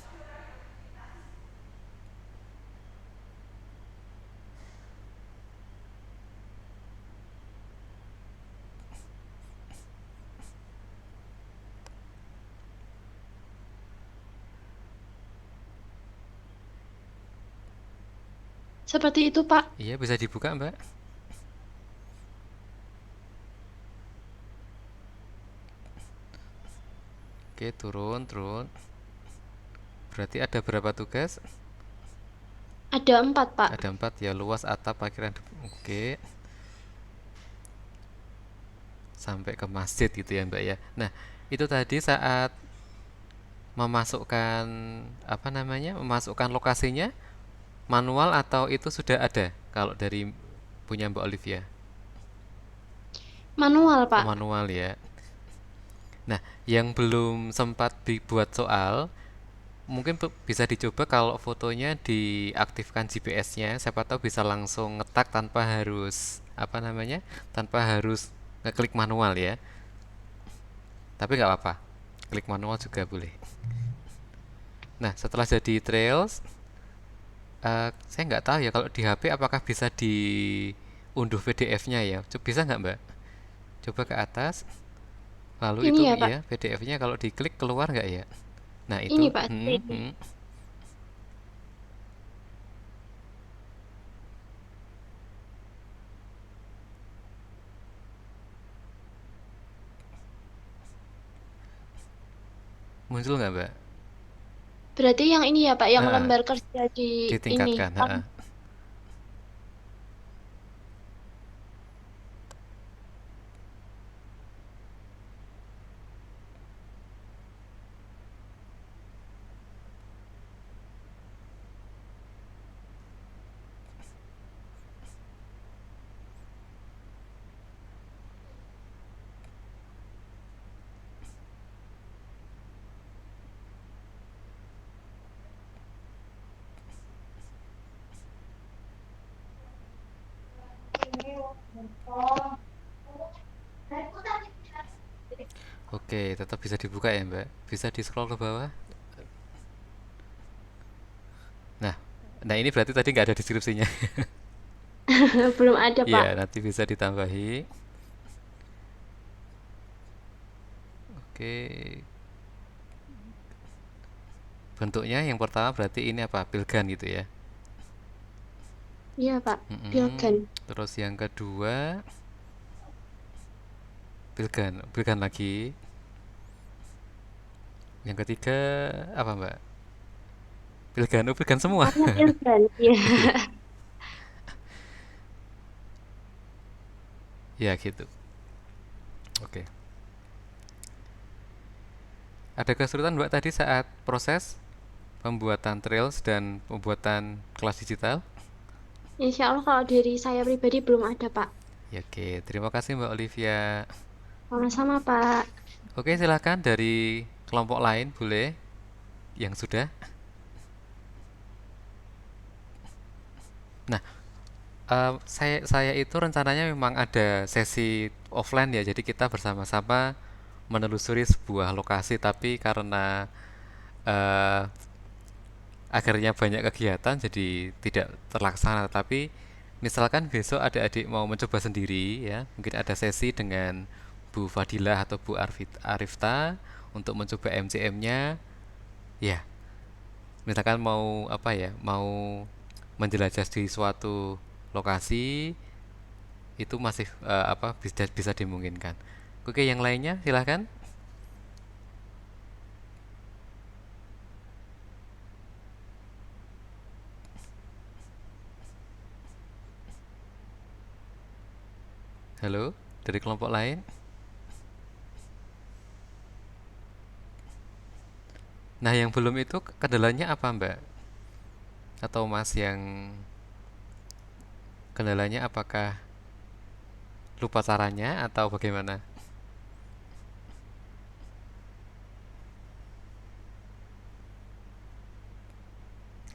Seperti itu, Pak. Iya, bisa dibuka Mbak. Oke, turun, turun. Berarti ada berapa tugas? Ada 4, Pak. Ada 4 ya, luas atap parkiran. Oke, sampai ke masjid gitu ya Mbak ya. Nah, itu tadi saat memasukkan memasukkan lokasinya manual atau itu sudah ada kalau dari punya Mbak Olivia? Manual, Oh, Pak. manual ya. Nah, yang belum sempat dibuat soal, Mungkin bisa dicoba kalau fotonya diaktifkan GPS-nya, siapa tahu bisa langsung ngetak tanpa harus apa namanya, tanpa harus ngeklik manual ya. Tapi nggak apa-apa, klik manual juga boleh. Nah, setelah jadi Trails, saya nggak tahu ya kalau di HP apakah bisa diunduh PDF-nya ya. Bisa nggak Mbak? Coba ke atas, lalu Ini itu ya Pak, ya PDF-nya kalau diklik keluar nggak ya? Nah ini itu, Pak, ini. muncul nggak Mbak? Berarti yang ini ya Pak, yang Nah, lembar kerja di ini. ditingkatkan. Oke, tetap bisa dibuka ya Mbak. Bisa di scroll ke bawah. Nah, nah ini berarti tadi nggak ada deskripsinya. Belum ada Iya, Pak. nanti bisa ditambahi. Oke, bentuknya yang pertama berarti ini apa? Pilgan gitu ya. Iya Pak, Mm-mm. Pilgan. Terus yang kedua, pilgan, pilgan lagi. Yang ketiga apa Mbak? Pilgan, oh pilgan semua. Pokoknya Pilgan. Iya. Iya, ya gitu. Oke. Ada kesulitan Mbak tadi saat proses pembuatan Trails dan pembuatan kelas digital? Insya Allah kalau dari saya pribadi belum ada Pak. Ya, oke. Terima kasih Mbak Olivia. Sama-sama Pak. Oke, silahkan dari kelompok lain boleh yang sudah. Nah, saya itu rencananya memang ada sesi offline ya, jadi kita bersama-sama menelusuri sebuah lokasi, tapi karena eh, akhirnya banyak kegiatan jadi tidak terlaksana. Tapi misalkan besok adik-adik mau mencoba sendiri ya, mungkin ada sesi dengan Bu Fadilah atau Bu Arifta untuk mencoba MCM-nya. Ya, misalkan mau apa ya, mau menjelajah di suatu lokasi itu masih apa bisa bisa dimungkinkan. Oke, yang lainnya silahkan. Halo, dari kelompok lain. Nah, yang belum itu kendalanya apa, Mbak? Atau Mas yang kendalanya apakah lupa caranya atau bagaimana?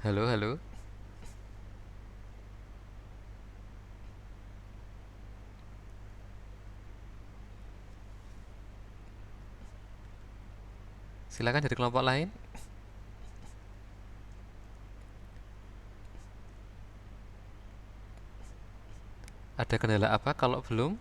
Halo, halo. Silakan dari kelompok lain. Ada kendala apa kalau belum?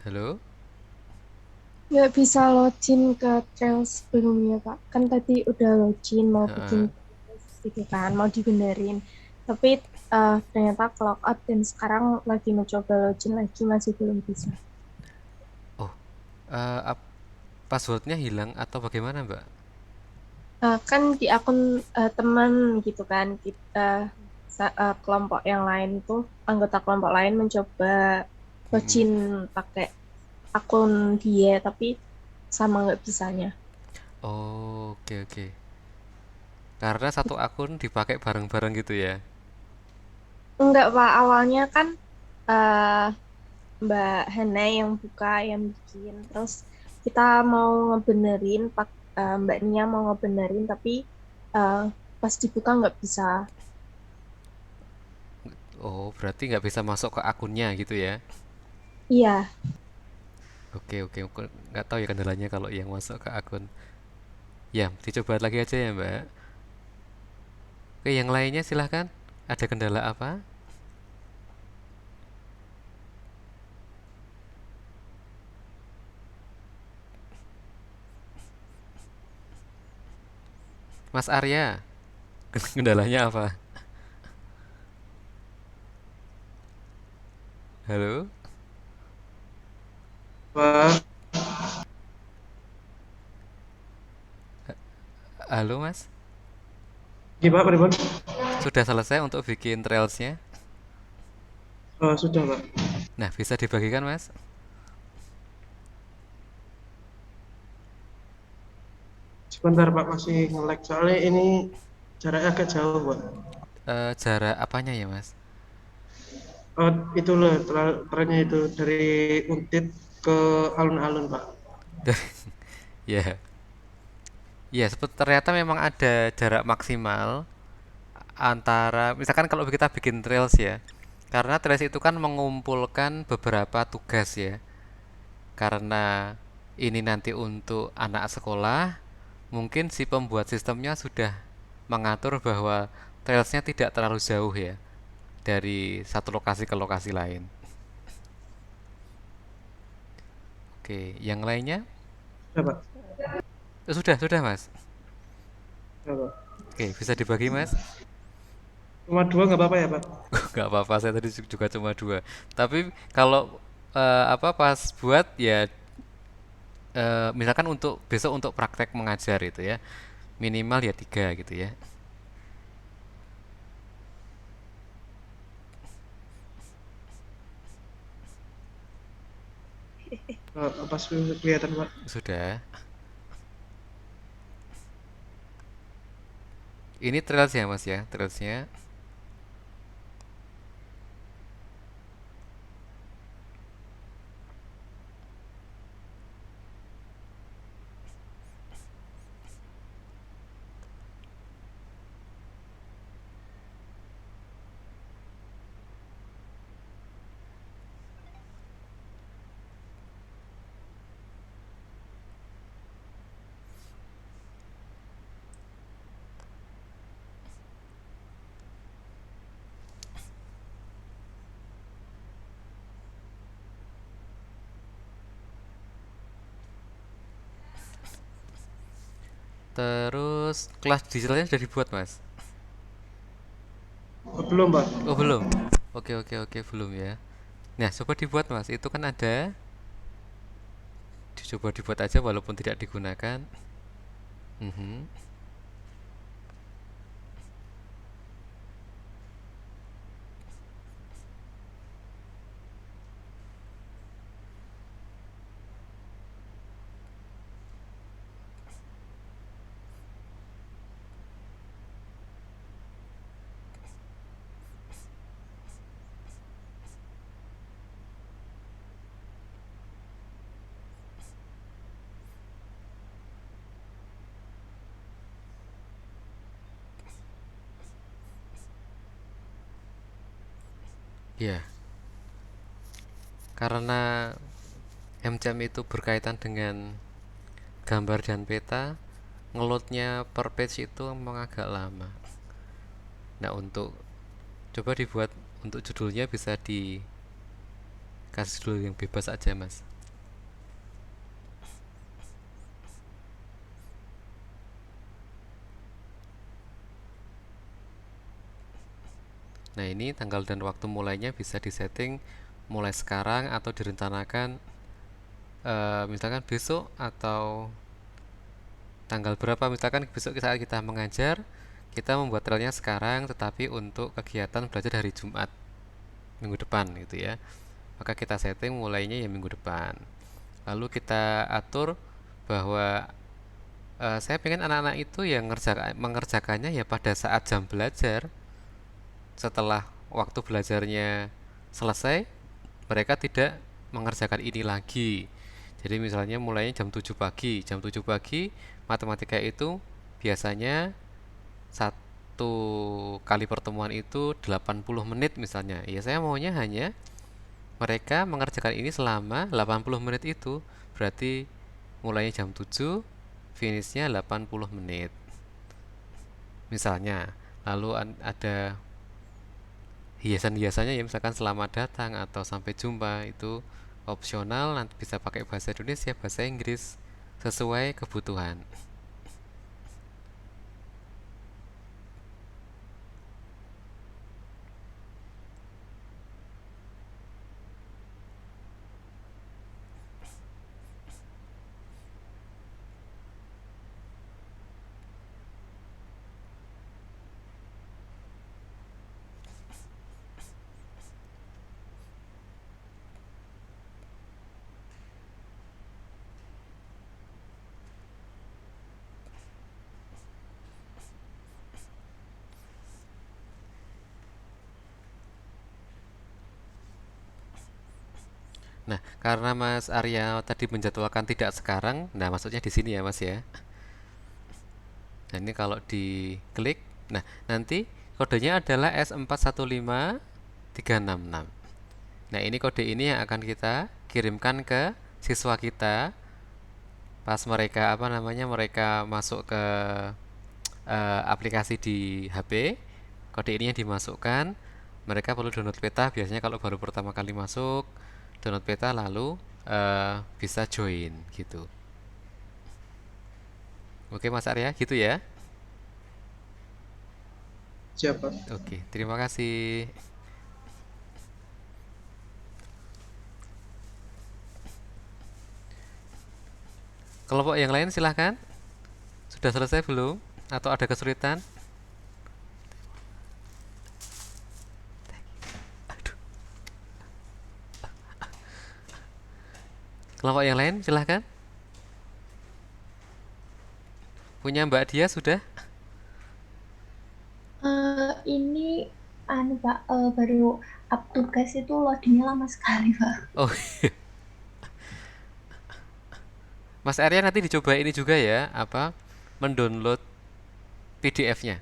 Halo? Nggak bisa login ke Trails sebelumnya, Pak. Kan tadi udah login, mau bikin Heeh. Trails gitu kan, mau dibenerin. Tapi ternyata clock out dan sekarang lagi mencoba login lagi, masih belum bisa. Oh, eh, ap- passwordnya hilang atau bagaimana, Mbak? Kan di akun teman gitu kan, kita kelompok yang lain tuh, anggota kelompok lain mencoba Mm-mm. login pakai akun dia, tapi sama nggak bisanya. Oh, oke oke. Karena satu akun dipakai bareng-bareng gitu ya. Enggak, Pak. Awalnya kan eh, Mbak Hana yang buka, yang bikin. Terus kita mau ngebenerin, Mbak Nia mau ngebenerin, tapi eh, pas dibuka nggak bisa. Oh, berarti nggak bisa masuk ke akunnya gitu ya? Iya, Oke, oke, aku nggak tahu ya kendalanya kalau yang masuk ke akun. Ya, dicoba lagi aja ya, Mbak. Oke, yang lainnya silahkan. Ada kendala apa? Mas Arya, kendalanya apa? Halo? Pak, Halo, Mas? gimana Pak Ribon? Sudah selesai untuk bikin trailsnya? Sudah Pak. Nah, bisa dibagikan, Mas? Sebentar Pak, masih nge-lag soalnya ini jaraknya agak jauh Pak. Jarak apanya ya, Mas? Itu loh trennya itu dari Untit ke alun-alun Pak. Ya, ya, ternyata memang ada jarak maksimal antara, misalkan kalau kita bikin trails ya, karena trails itu kan mengumpulkan beberapa tugas ya. Karena ini nanti untuk anak sekolah, mungkin si pembuat sistemnya sudah mengatur bahwa trailsnya tidak terlalu jauh ya dari satu lokasi ke lokasi lain. Oke, yang lainnya? Ya Pak. Sudah Mas. Ya Pak. Oke, bisa dibagi Mas? Cuma dua nggak apa-apa ya Pak? Gak apa-apa, saya tadi juga cuma dua. Tapi kalau apa pas buat ya misalkan untuk besok untuk praktek mengajar itu ya minimal ya tiga gitu ya. Pas kelihatan Pak. Sudah. Ini trails ya Mas ya, trailsnya. Terus kelas digitalnya sudah dibuat Mas? Belum Pak. Oh belum. Oke oke oke belum ya. Nah coba dibuat Mas. Itu kan ada. Coba dibuat aja walaupun tidak digunakan. Mhm. Ya, karena MCM itu berkaitan dengan gambar dan peta, ngeloadnya per page itu memang agak lama. Nah untuk coba dibuat untuk judulnya bisa dikasih judul yang bebas aja Mas. Nah ini tanggal dan waktu mulainya bisa disetting mulai sekarang atau direncanakan misalkan besok atau tanggal berapa, misalkan besok saat kita mengajar kita membuat trailnya sekarang tetapi untuk kegiatan belajar hari Jumat minggu depan gitu ya, maka kita setting mulainya ya minggu depan, lalu kita atur bahwa saya pengen anak-anak itu yang mengerjakannya ya pada saat jam belajar, setelah waktu belajarnya selesai mereka tidak mengerjakan ini lagi. Jadi misalnya mulainya jam 7 pagi. Jam 7 pagi matematika itu biasanya satu kali pertemuan itu 80 menit misalnya. Ya saya maunya hanya mereka mengerjakan ini selama 80 menit itu. Berarti mulainya jam 7, finishnya 80 menit. Misalnya, lalu ada hiasan-hiasannya ya misalkan selamat datang atau sampai jumpa itu opsional, nanti bisa pakai bahasa Indonesia, bahasa Inggris sesuai kebutuhan. Nah, karena Mas Arya tadi menjadwalkan tidak sekarang, nah maksudnya di sini ya Mas ya. Dan ini kalau diklik, nah nanti kodenya adalah S415366. Nah, ini kode ini yang akan kita kirimkan ke siswa kita pas mereka apa namanya mereka masuk ke aplikasi di HP. Kode ini yang dimasukkan, mereka perlu download peta. Biasanya kalau baru pertama kali masuk, download peta lalu bisa join gitu. Oke Mas Arya, gitu ya. Siapa? Oke, terima kasih. Kelompok yang lain silahkan. Sudah selesai belum? Atau ada kesulitan? Kelompok yang lain silahkan. Punya Mbak Dia sudah? Ini Pak, baru up tugas itu loadingnya lama sekali Pak. Oh, Mas Arya nanti dicoba ini juga ya, apa? Mendownload PDF-nya.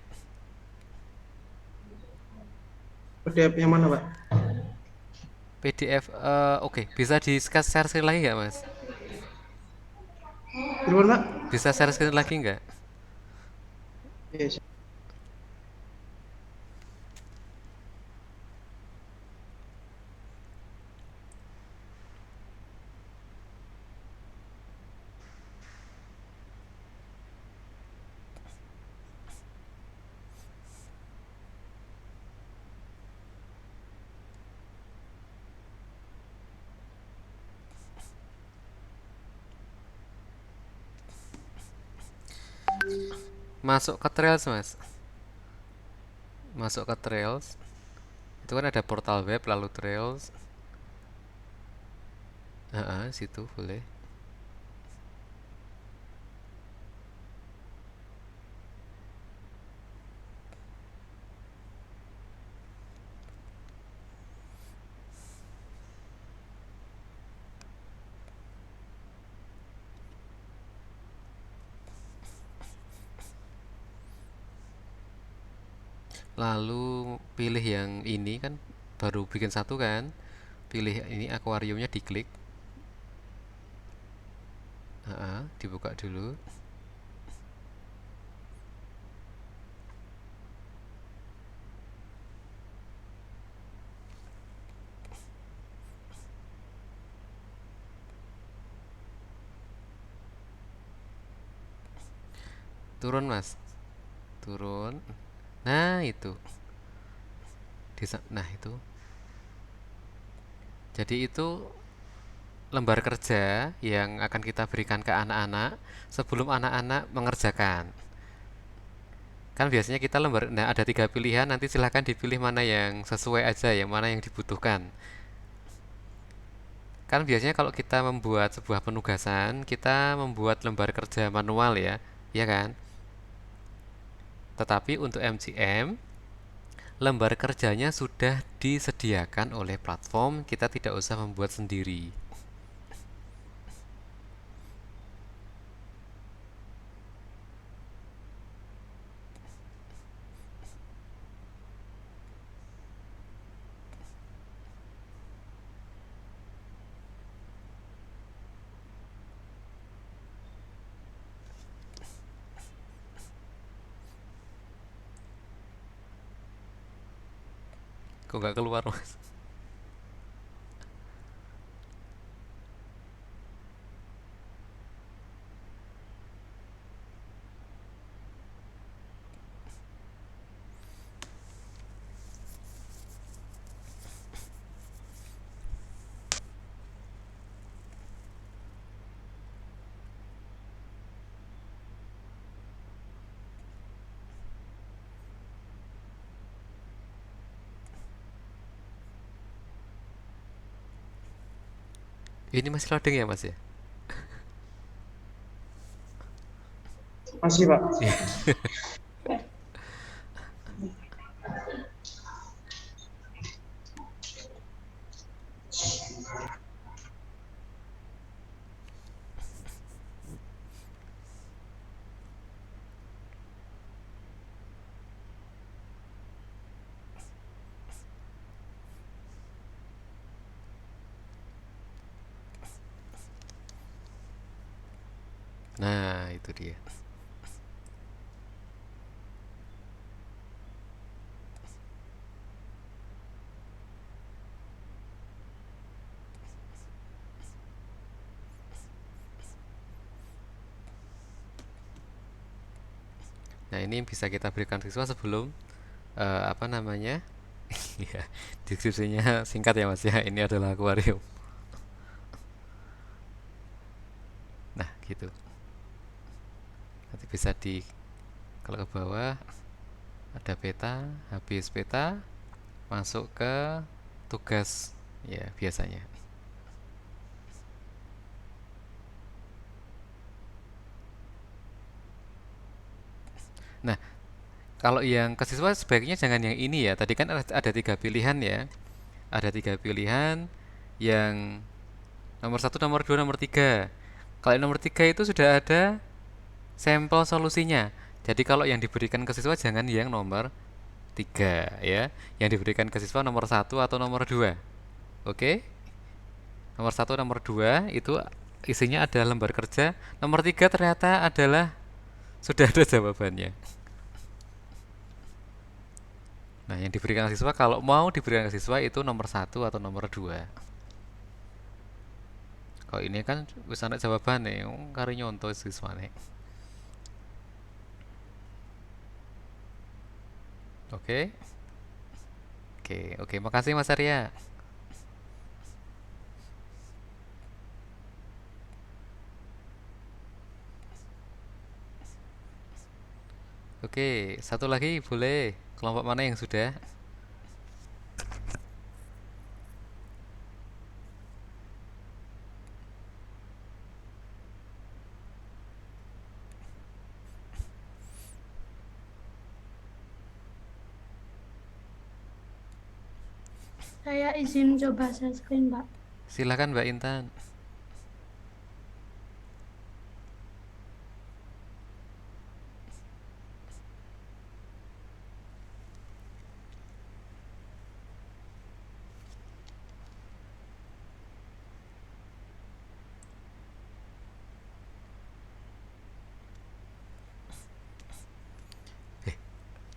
PDF yang mana, Pak? PDF, oke, bisa di-share screen lagi nggak, Mas? Gimana, Pak? Bisa share screen lagi nggak? Iya, Masuk ke Trails, Mas. Masuk ke Trails. Itu kan ada portal web lalu Trails. Situ boleh. Lalu pilih yang ini kan baru bikin satu kan. Pilih ini akuariumnya diklik. Dibuka dulu. Turun, Mas. Turun. Nah, itu. Nah, itu. Jadi itu lembar kerja yang akan kita berikan ke anak-anak sebelum anak-anak mengerjakan. Kan biasanya kita nah ada 3 pilihan, nanti silahkan dipilih mana yang sesuai aja, yang mana yang dibutuhkan. Kan biasanya kalau kita membuat sebuah penugasan, kita membuat lembar kerja manual ya, ya kan? Tetapi untuk MCM, lembar kerjanya sudah disediakan oleh platform, kita tidak usah membuat sendiri. Kok nggak keluar, Mas? Ini masih loading ya, Mas ya? Masih, Pak. Nah, itu dia. Nah, ini bisa kita berikan siswa sebelum apa namanya? Ya, deskripsinya singkat ya, Mas ya. Ini adalah akuarium. Nah, gitu. Nanti bisa di kalau ke bawah ada peta, habis peta masuk ke tugas ya biasanya. Nah, kalau yang ke siswa sebaiknya jangan yang ini ya. Tadi kan ada 3 pilihan ya. Ada 3 pilihan yang nomor satu, nomor dua, nomor tiga. Kalau yang nomor tiga itu sudah ada sampel solusinya. Jadi kalau yang diberikan ke siswa jangan yang nomor tiga ya. Yang diberikan ke siswa nomor satu atau nomor dua. Oke? Nomor satu, nomor dua itu isinya ada lembar kerja. Nomor tiga ternyata adalah sudah ada jawabannya. Nah, yang diberikan ke siswa kalau mau diberikan ke siswa itu nomor satu atau nomor dua. Kalau ini kan wis ana jawabannya, kari nyontoh siswa nih. Oke, oke, makasih Mas Arya. Oke, satu lagi boleh. Kelompok mana yang sudah? Saya izin coba share screen, Pak. Silakan Mbak Intan.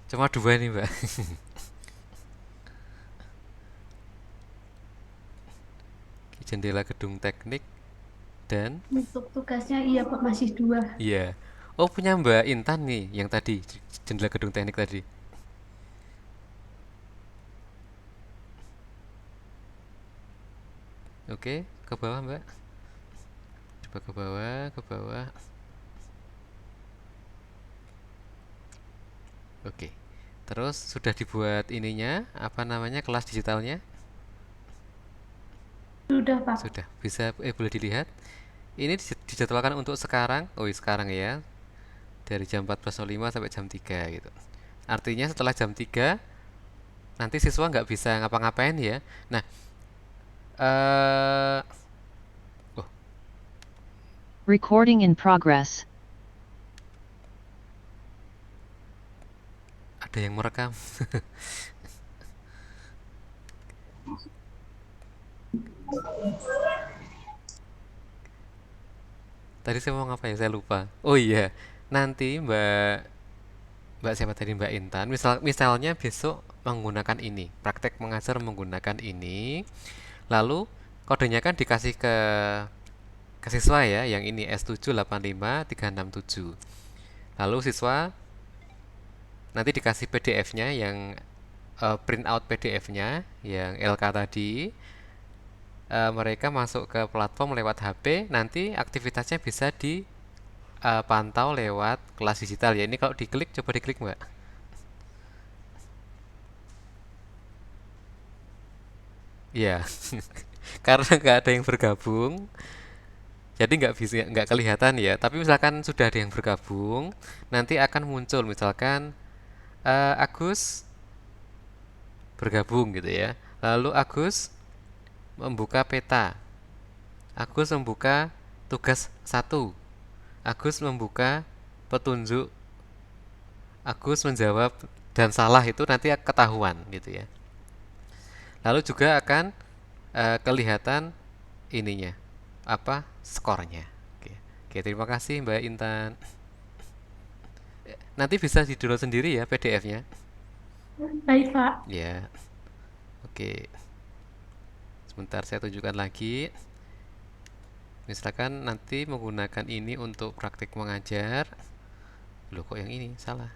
Cuma dua nih Mbak. Jendela gedung teknik dan Untuk tugasnya iya, Pak, masih 2. iya. Oh, punya Mbak Intan nih yang tadi jendela gedung teknik tadi. Oke, ke bawah Mbak. Coba ke bawah, ke bawah. Oke. Terus sudah dibuat ininya, apa namanya, kelas digitalnya? Sudah, Pak. Sudah. Bisa boleh dilihat. Ini dijadwalkan untuk sekarang. Oh, sekarang ya. Dari jam 14.05 sampai jam 3 gitu. Artinya setelah jam 3 nanti siswa nggak bisa ngapa-ngapain ya. Nah, eh oh, Recording in progress. ada yang merekam. Tadi saya mau ngapain? Saya lupa. Oh iya, nanti Mbak Mbak siapa tadi Mbak Intan, misalnya besok menggunakan ini, praktek mengajar menggunakan ini, lalu kodenya kan dikasih ke siswa ya, yang ini S785367. Lalu siswa nanti dikasih PDF-nya yang print out PDF-nya yang LK tadi. Mereka masuk ke platform lewat HP, nanti aktivitasnya bisa dipantau lewat kelas digital ya. Ini kalau diklik, coba diklik Mbak. Iya, karena nggak ada yang bergabung, jadi nggak kelihatan ya. Tapi misalkan sudah ada yang bergabung, nanti akan muncul misalkan Agus bergabung gitu ya. Lalu Agus membuka peta, Agus membuka tugas 1, Agus membuka petunjuk, Agus menjawab dan salah itu nanti ketahuan gitu ya. Lalu juga akan kelihatan ininya apa skornya. Oke. Oke, terima kasih Mbak Intan. Nanti bisa di-download sendiri ya PDF-nya. Baik, Pak. Ya. Oke. Sebentar saya tunjukkan lagi. Misalkan nanti menggunakan ini untuk praktik mengajar. Loh kok yang ini salah?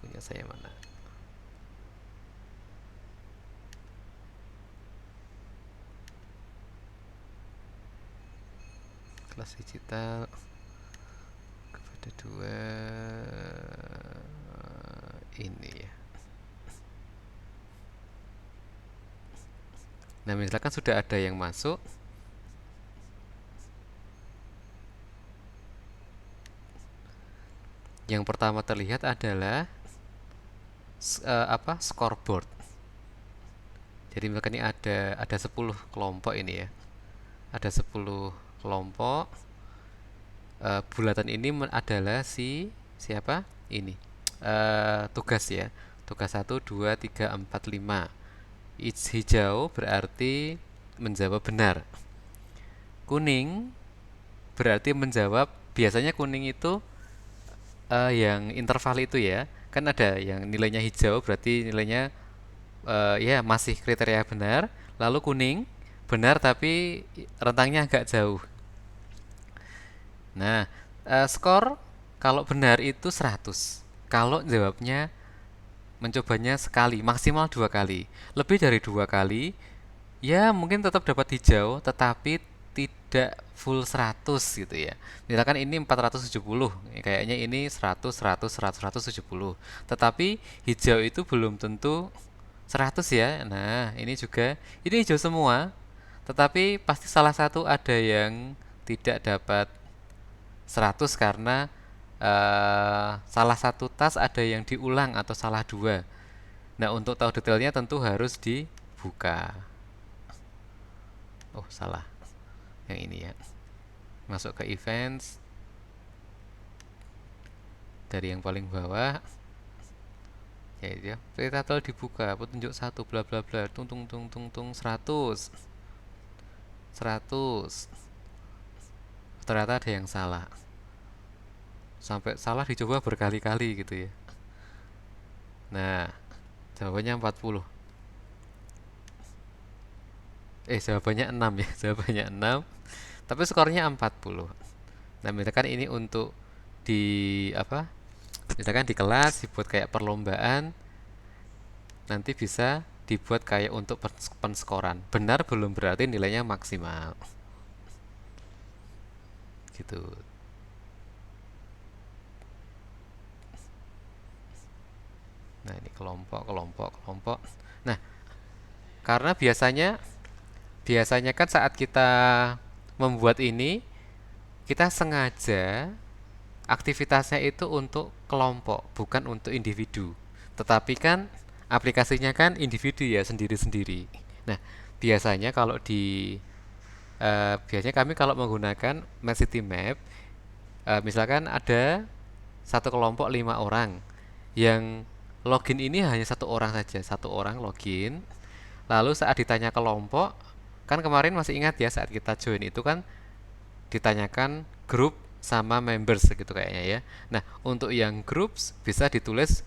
Punya saya mana? Kelas digital kepada 2 ini ya. Nah, misalkan sudah ada yang masuk, yang pertama terlihat adalah scoreboard. Jadi misalkan ini ada 10 kelompok ini ya. Ada 10 kelompok. Bulatan ini adalah siapa? Ini. Tugas ya. Tugas 1 2 3 4 5. Hijau berarti menjawab benar. Kuning berarti menjawab, biasanya kuning itu yang interval itu ya. Kan ada yang nilainya hijau berarti nilainya ya masih kriteria benar. Lalu kuning benar tapi rentangnya agak jauh. Nah, skor kalau benar itu 100. Kalau jawabnya mencobanya sekali, maksimal 2 kali. Lebih dari 2 kali, ya mungkin tetap dapat hijau, tetapi tidak full 100 gitu ya. Misalkan ini 470, kayaknya ini 100, 100, 100, 170. Tetapi hijau itu belum tentu 100 ya. Nah, ini juga, ini hijau semua, tetapi pasti salah satu ada yang tidak dapat 100 karena salah satu tas ada yang diulang atau salah 2. Nah, untuk tahu detailnya tentu harus dibuka. Oh, salah. Yang ini ya. Masuk ke events. Dari yang paling bawah. Ya itu ya. Title dibuka, petunjuk 1 bla bla bla. Tung tung tung tung tung 100. 100. Ternyata ada yang salah. Sampai salah dicoba berkali-kali gitu ya. Nah, jawabannya 40. Jawabannya 6 ya. Jawabannya 6. Tapi skornya 40. Nah, misalkan ini untuk di apa? Misalkan di kelas dibuat kayak perlombaan, nanti bisa dibuat kayak untuk penskoran. Benar belum berarti nilainya maksimal. Gitu. Nah, ini kelompok. Nah, karena biasanya kan saat kita membuat ini, kita sengaja aktivitasnya itu untuk kelompok, bukan untuk individu. Tetapi kan aplikasinya kan individu ya, sendiri-sendiri. Nah, biasanya kalau biasanya kami kalau menggunakan City Map, misalkan ada satu kelompok 5 orang, yang login ini hanya satu orang saja, satu orang login. Lalu saat ditanya kelompok, kan kemarin masih ingat ya saat kita join itu kan ditanyakan grup sama members gitu kayaknya ya. Nah, untuk yang groups bisa ditulis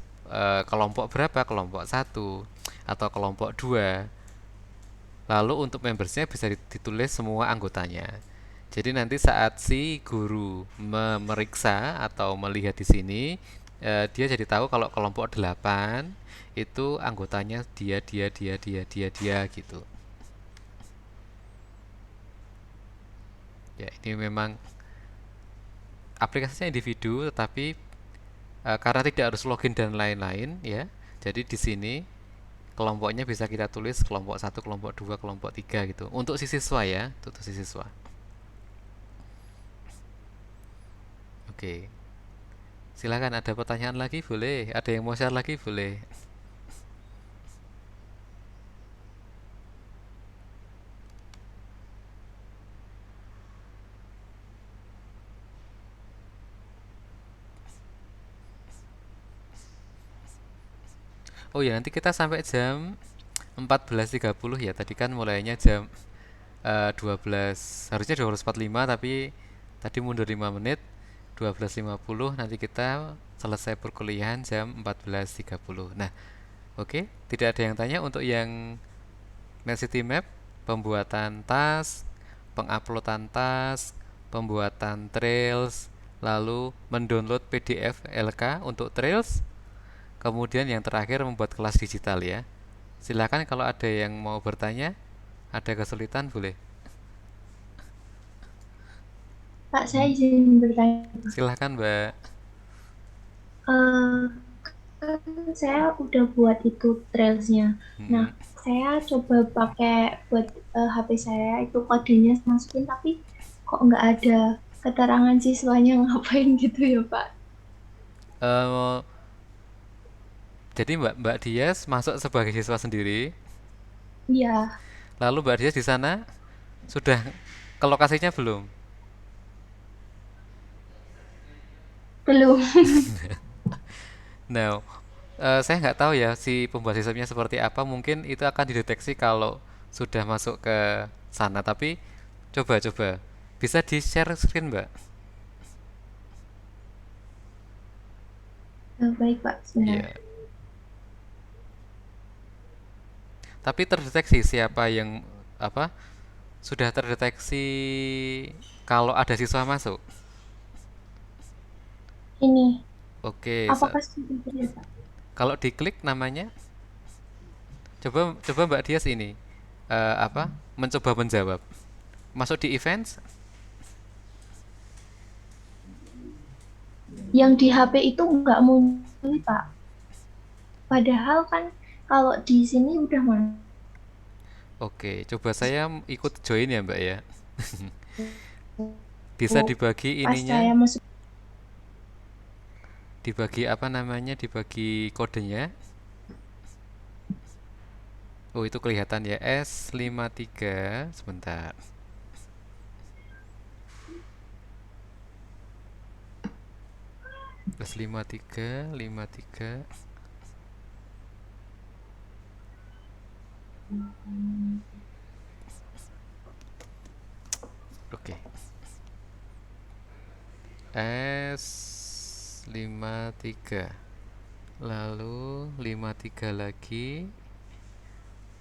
kelompok berapa, kelompok 1 atau kelompok 2. Lalu untuk membersnya bisa ditulis semua anggotanya. Jadi nanti saat si guru memeriksa atau melihat di sini, dia jadi tahu kalau kelompok 8 itu anggotanya dia gitu. Ya, ini memang aplikasinya individu, tetapi karena tidak harus login dan lain-lain ya. Jadi di sini kelompoknya bisa kita tulis kelompok 1, kelompok 2, kelompok 3 gitu. Untuk si siswa ya, untuk si siswa. Oke. Silakan, ada pertanyaan lagi boleh, ada yang mau share lagi boleh. Oh ya, nanti kita sampai jam 14.30 ya. Tadi kan mulainya jam 12, harusnya 12.45 tapi tadi mundur 5 menit. 12.50 nanti kita selesai perkuliahan jam 14.30. Nah, oke, tidak ada yang tanya untuk yang City Map, pembuatan task, penguploadan task, pembuatan trails, lalu mendownload PDF LK untuk trails. Kemudian yang terakhir membuat kelas digital ya. Silakan kalau ada yang mau bertanya, ada kesulitan boleh. Pak, saya izin bertanya. Silakan Mbak. Eh, kan saya udah buat itu trailsnya. Nah, saya coba pakai buat HP saya itu kodenya masukin, tapi kok nggak ada keterangan siswanya ngapain gitu ya Pak? Eh, jadi Mbak Dias masuk sebagai siswa sendiri. Iya, Lalu Mbak Dias di sana sudah ke lokasinya belum? belum. Nah, saya nggak tahu ya si pembuat sistemnya seperti apa. Mungkin itu akan dideteksi kalau sudah masuk ke sana. Tapi coba bisa di share screen Mbak. Baik Pak, Iya. sebentar. Tapi terdeteksi siapa yang apa? Sudah terdeteksi kalau ada siswa masuk. Ini, Oke, apakah sudah ya Pak? kalau diklik namanya, coba Mbak Dias ini apa? Mencoba menjawab. Masuk di events. Yang di HP itu nggak muncul Pak. Padahal kan kalau di sini udah mana? Oke, coba saya ikut join ya Mbak ya. Bisa dibagi Pas ininya, saya masuk, dibagi apa namanya, dibagi kodenya. Oh, itu kelihatan ya, S53, sebentar. S53, 53. Oke. S53. Lalu 53 lagi.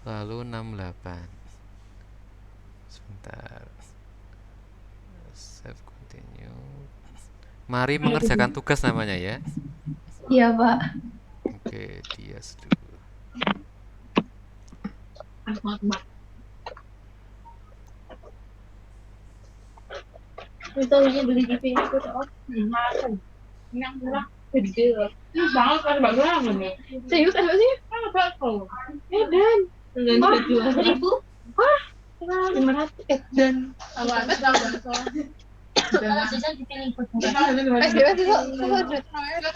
Lalu 68. Sebentar. Save continue. Mari mengerjakan tugas namanya ya. iya Pak. Oke, Dias dulu. Itu ini beli di pintu tuh. Yang murah gede. Ini banget kan bagus nih. Serius apa sih? Apa kok? Dan 9.000. Wah, 500 dan apa?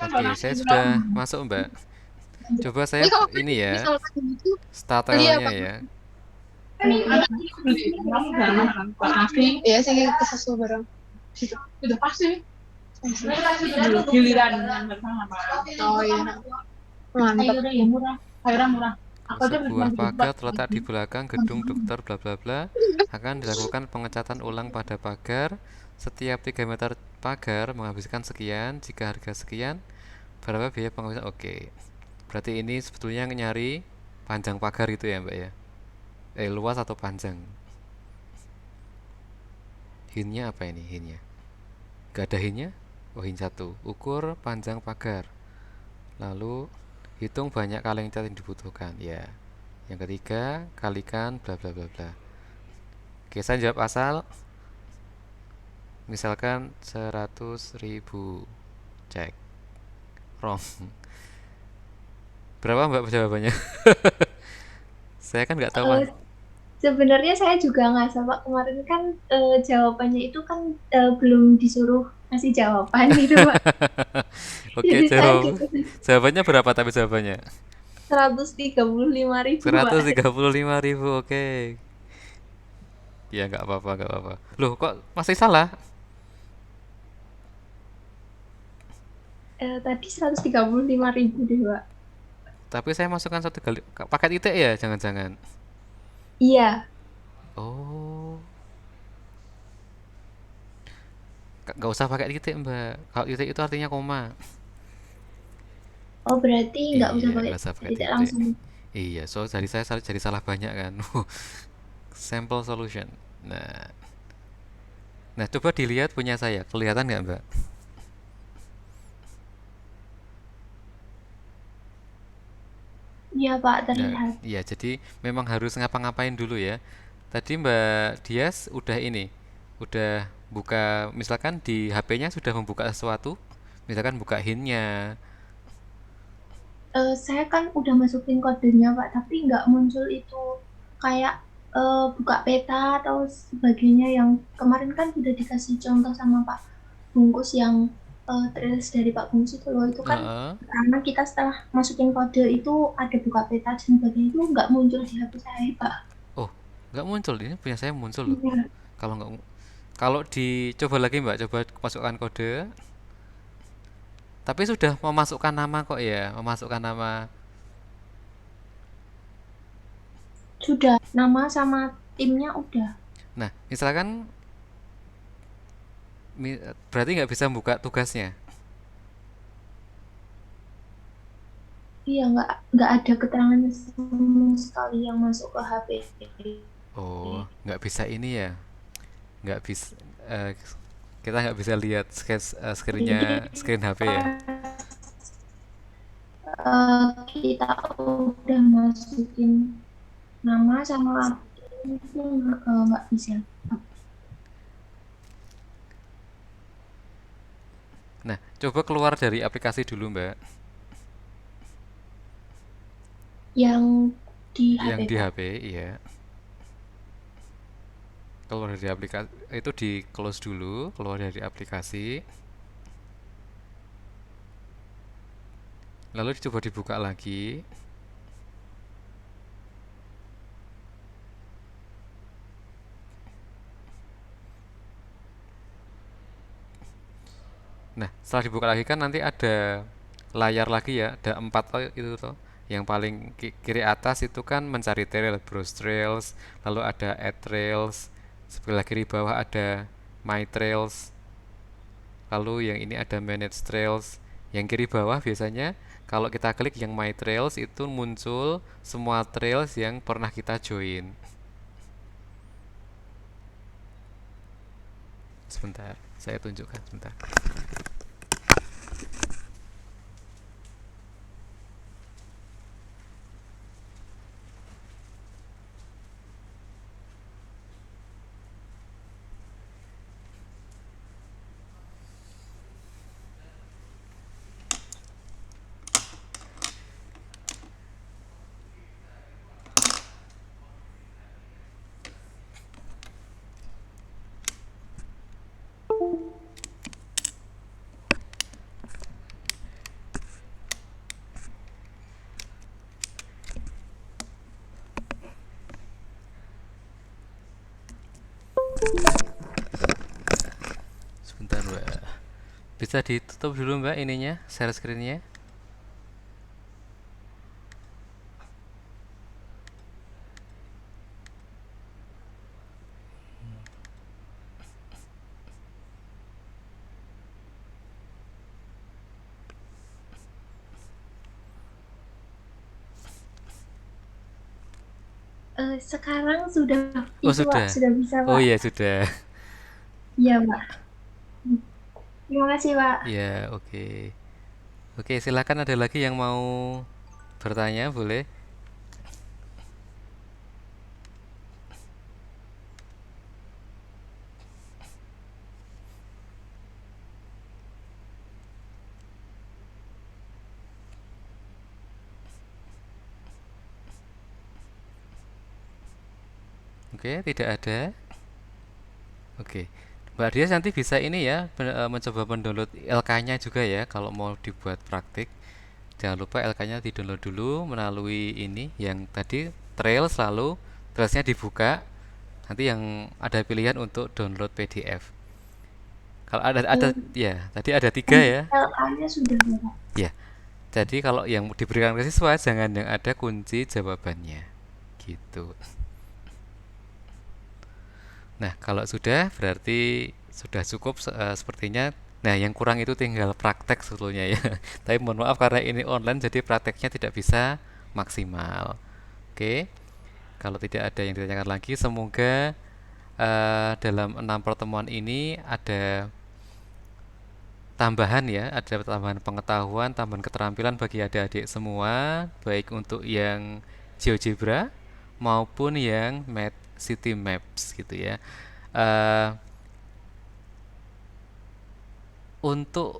Oke, saya sudah masuk, Mbak. Coba saya ini ya, start trialnya ya. Iya sih ke susu bareng. Itu pasti. Giliran yang pertama. Oh iya. Mantap. Akhirnya murah. Sebuah pagar terletak di belakang gedung dokter bla bla bla. Akan dilakukan pengecatan ulang pada pagar. Setiap 3 meter pagar menghabiskan sekian. Jika harga sekian, berapa biaya penghabisan? Oke. Berarti ini sebetulnya nyari panjang pagar itu ya, Mbak ya. Luas atau panjang. Hinnya apa ini hinnya? Gak ada hinnya? Oh, hin 1. Ukur panjang pagar. Lalu hitung banyak kaleng cat yang dibutuhkan. Ya. Yang ketiga, kalikan bla bla bla bla. Oke, saya jawab asal. Misalkan 100.000. Cek. Wrong. Berapa, Mbak, jawabannya? Saya kan nggak tahu, Mas. Sebenarnya saya juga nggak sama kemarin kan jawabannya itu kan belum disuruh ngasih jawaban gitu Pak. Oke, Jadi saya jawabannya berapa tapi jawabannya? 135.000 Pak. 135.000, oke. Ya nggak apa-apa, nggak apa-apa. Loh, kok masih salah? Tadi 135.000 deh Pak. Tapi saya masukkan satu kali paket titik ya, jangan-jangan. Iya. Oh, nggak usah pakai titik, Mbak. Kalau titik itu artinya koma. Oh berarti nggak usah Iya, pakai nggak usah pakai titik titik. langsung. Iya, so jadi saya jadi salah banyak kan. Sample solution. Nah, nah coba dilihat punya saya. Kelihatan nggak, Mbak? Iya Pak Nah, terlihat. iya, jadi memang harus ngapa-ngapain dulu ya. Tadi Mbak Dias udah ini, udah buka, misalkan di HP-nya sudah membuka sesuatu, misalkan buka hintnya. Saya kan udah masukin kodenya Pak, tapi nggak muncul itu kayak buka peta atau sebagainya yang kemarin kan sudah dikasih contoh sama Pak Bungkus yang trails dari Pak Bungkus itu loh, itu kan Heeh. karena kita setelah masukin kode itu ada buka peta dan sebagainya itu nggak muncul di HP saya Pak. Oh, nggak muncul. Ini punya saya muncul loh. Iya. Kalau nggak, kalau dicoba lagi Mbak, coba masukkan kode. Tapi sudah memasukkan nama kok ya, memasukkan nama. Sudah nama sama timnya udah. Nah, misalkan berarti nggak bisa buka tugasnya. Iya nggak ada keterangan sama sekali yang masuk ke HP. Oh, nggak bisa ini ya, nggak bisa. eh, Kita nggak bisa lihat screennya, Jadi screen HP ya. kita udah masukin nama sama itu nggak bisa. Nah, coba keluar dari aplikasi dulu, Mbak. Yang di HP Yang di Pak. HP, iya. Keluar dari aplikasi itu di close dulu, keluar dari aplikasi. Lalu coba dibuka lagi. Nah, setelah dibuka lagi kan nanti ada layar lagi ya, ada 4 itu toh. Yang paling kiri atas itu kan mencari trail, browse trails, lalu ada add trails, sebelah kiri bawah ada my trails, lalu yang ini ada manage trails. Yang kiri bawah biasanya kalau kita klik yang my trails itu muncul semua trails yang pernah kita join. Sebentar, saya tunjukkan sebentar. Bisa ditutup dulu Mbak ininya, share screen-nya. Sekarang sudah Oh itu Pak, sudah. sudah bisa Oh Pak. iya sudah. Iya Pak. Terima kasih Pak. Ya oke. Oke silakan, ada lagi yang mau bertanya boleh. Oke tidak ada. Oke, Mbak Dia nanti bisa ini ya, mencoba mendownload LK-nya juga ya kalau mau dibuat praktik. Jangan lupa LK-nya di-download dulu melalui ini yang tadi trail, selalu trailsnya dibuka. Nanti yang ada pilihan untuk download PDF. Kalau ada ya, tadi ada 3 ya. LA-nya sudah Pak. Ya, jadi kalau yang diberikan ke siswa jangan yang ada kunci jawabannya. Gitu. Nah, kalau sudah berarti sudah cukup sepertinya. Nah, yang kurang itu tinggal praktek sebetulnya ya. Tapi mohon maaf karena ini online jadi prakteknya tidak bisa maksimal. Oke. Kalau tidak ada yang ditanyakan lagi, semoga dalam 6 pertemuan ini ada tambahan ya, ada tambahan pengetahuan, tambahan keterampilan bagi adik-adik semua, baik untuk yang GeoGebra maupun yang Math City Maps gitu ya. Eh, untuk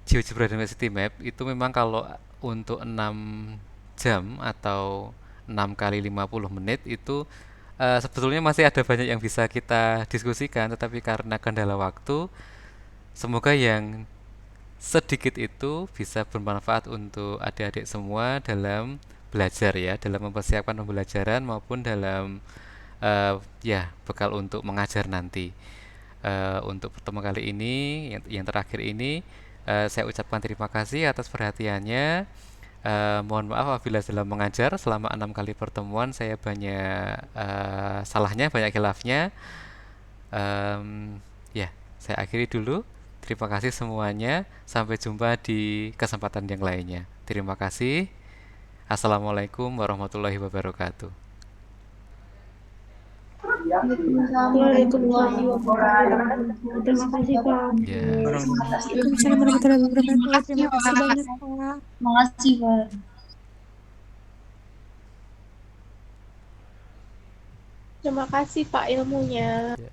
GeoGebra dan City Map itu memang kalau untuk 6 jam atau 6 kali 50 menit itu sebetulnya masih ada banyak yang bisa kita diskusikan, tetapi karena kendala waktu, semoga yang sedikit itu bisa bermanfaat untuk adik-adik semua dalam belajar ya, dalam mempersiapkan pembelajaran maupun dalam ya bekal untuk mengajar nanti. Untuk pertemuan kali ini yang terakhir ini saya ucapkan terima kasih atas perhatiannya. Mohon maaf apabila dalam mengajar selama 6 kali pertemuan saya banyak salahnya, banyak khilafnya. Ya, saya akhiri dulu. Terima kasih semuanya. Sampai jumpa di kesempatan yang lainnya. Terima kasih. Assalamualaikum warahmatullahi wabarakatuh. Waalaikumsalam warahmatullahi wabarakatuh. Terima kasih Pak. Ya. Waalaikumsalam warahmatullahi wabarakatuh. Terima kasih banyak, Pak. Terima kasih Pak. Terima kasih Pak ilmunya. Ya.